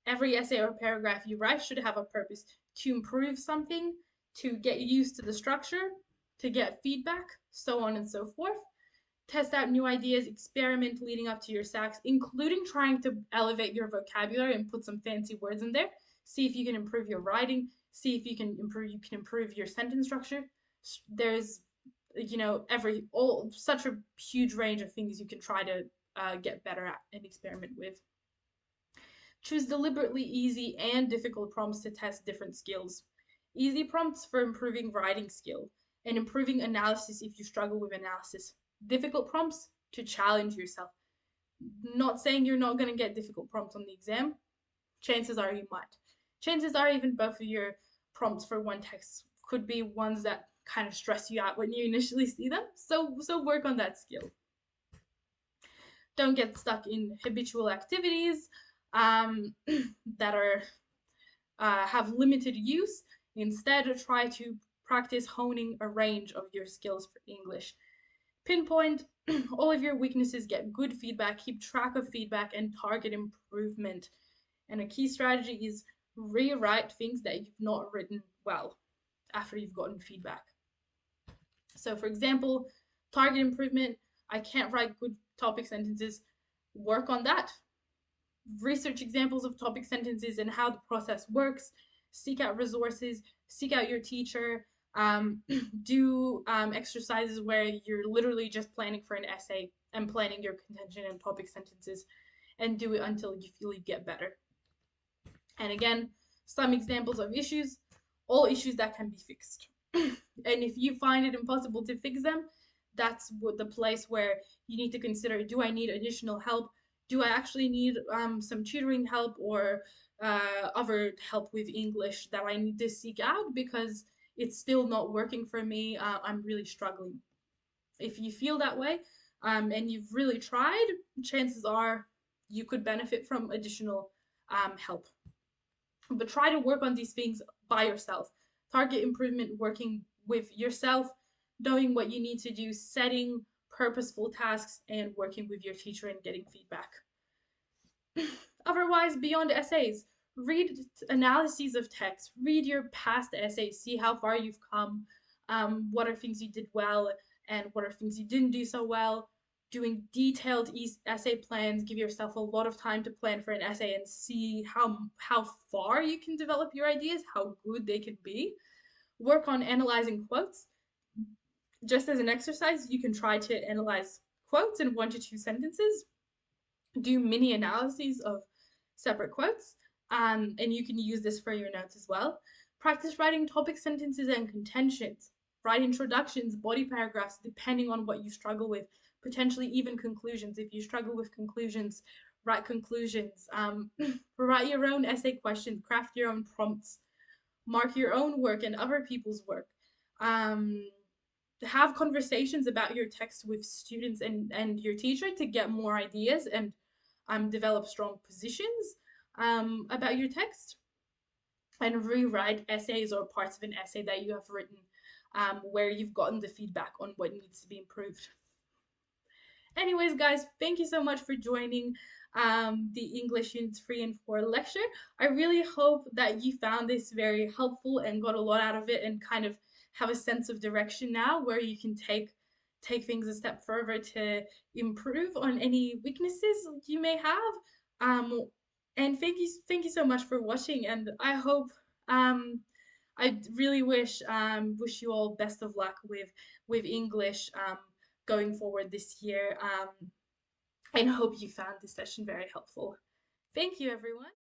Every essay or paragraph you write should have a purpose to improve something, to get used to the structure, to get feedback, so on and so forth. Test out new ideas, experiment leading up to your SACs, including trying to elevate your vocabulary and put some fancy words in there. See if you can improve your writing. See if you can improve your sentence structure. There's such a huge range of things you can try to get better at and experiment with. Choose deliberately easy and difficult prompts to test different skills. Easy prompts for improving writing skill and improving analysis if you struggle with analysis. Difficult prompts to challenge yourself. Not saying you're not going to get difficult prompts on the exam. Chances are you might. Chances are even both of your prompts for one text could be ones that kind of stress you out when you initially see them. So work on that skill. Don't get stuck in habitual activities that are have limited use. Instead, try to practice honing a range of your skills for English. Pinpoint all of your weaknesses, get good feedback, keep track of feedback, and target improvement. And a key strategy is rewrite things that you've not written well after you've gotten feedback. So, for example, target improvement, I can't write good topic sentences. Work on that. Research examples of topic sentences and how the process works. Seek out resources, seek out your teacher, do exercises where you're literally just planning for an essay and planning your contention and topic sentences, and do it until you feel you get better. And again, some examples of issues, all issues that can be fixed. And if you find it impossible to fix them, that's the place where you need to consider, do I need additional help? Do I actually need some tutoring help or other help with English that I need to seek out because it's still not working for me? I'm really struggling. If you feel that way and you've really tried, chances are you could benefit from additional help. But try to work on these things by yourself. Target improvement working with yourself. knowing what you need to do, setting purposeful tasks, and working with your teacher and getting feedback. Otherwise, beyond essays, read analyses of text, read your past essays, see how far you've come, what are things you did well, and what are things you didn't do so well. Doing detailed essay plans, give yourself a lot of time to plan for an essay and see how far you can develop your ideas, how good they can be. Work on analyzing quotes. Just as an exercise, you can try to analyze quotes in 1 to 2 sentences, do mini analyses of separate quotes, and you can use this for your notes as well. Practice writing topic sentences and contentions. Write introductions, body paragraphs, depending on what you struggle with, potentially even conclusions. If you struggle with conclusions, write conclusions. Write your own essay questions, craft your own prompts, mark your own work and other people's work. Um, have conversations about your text with students and your teacher to get more ideas and develop strong positions about your text, and rewrite essays or parts of an essay that you have written where you've gotten the feedback on what needs to be improved. Anyways, guys, thank you so much for joining the English Units 3 and 4 lecture. I really hope that you found this very helpful and got a lot out of it and kind of have a sense of direction now where you can take things a step further to improve on any weaknesses you may have. And thank you so much for watching, and I hope I really wish you all best of luck with English going forward this year, and hope you found this session very helpful. Thank you, everyone.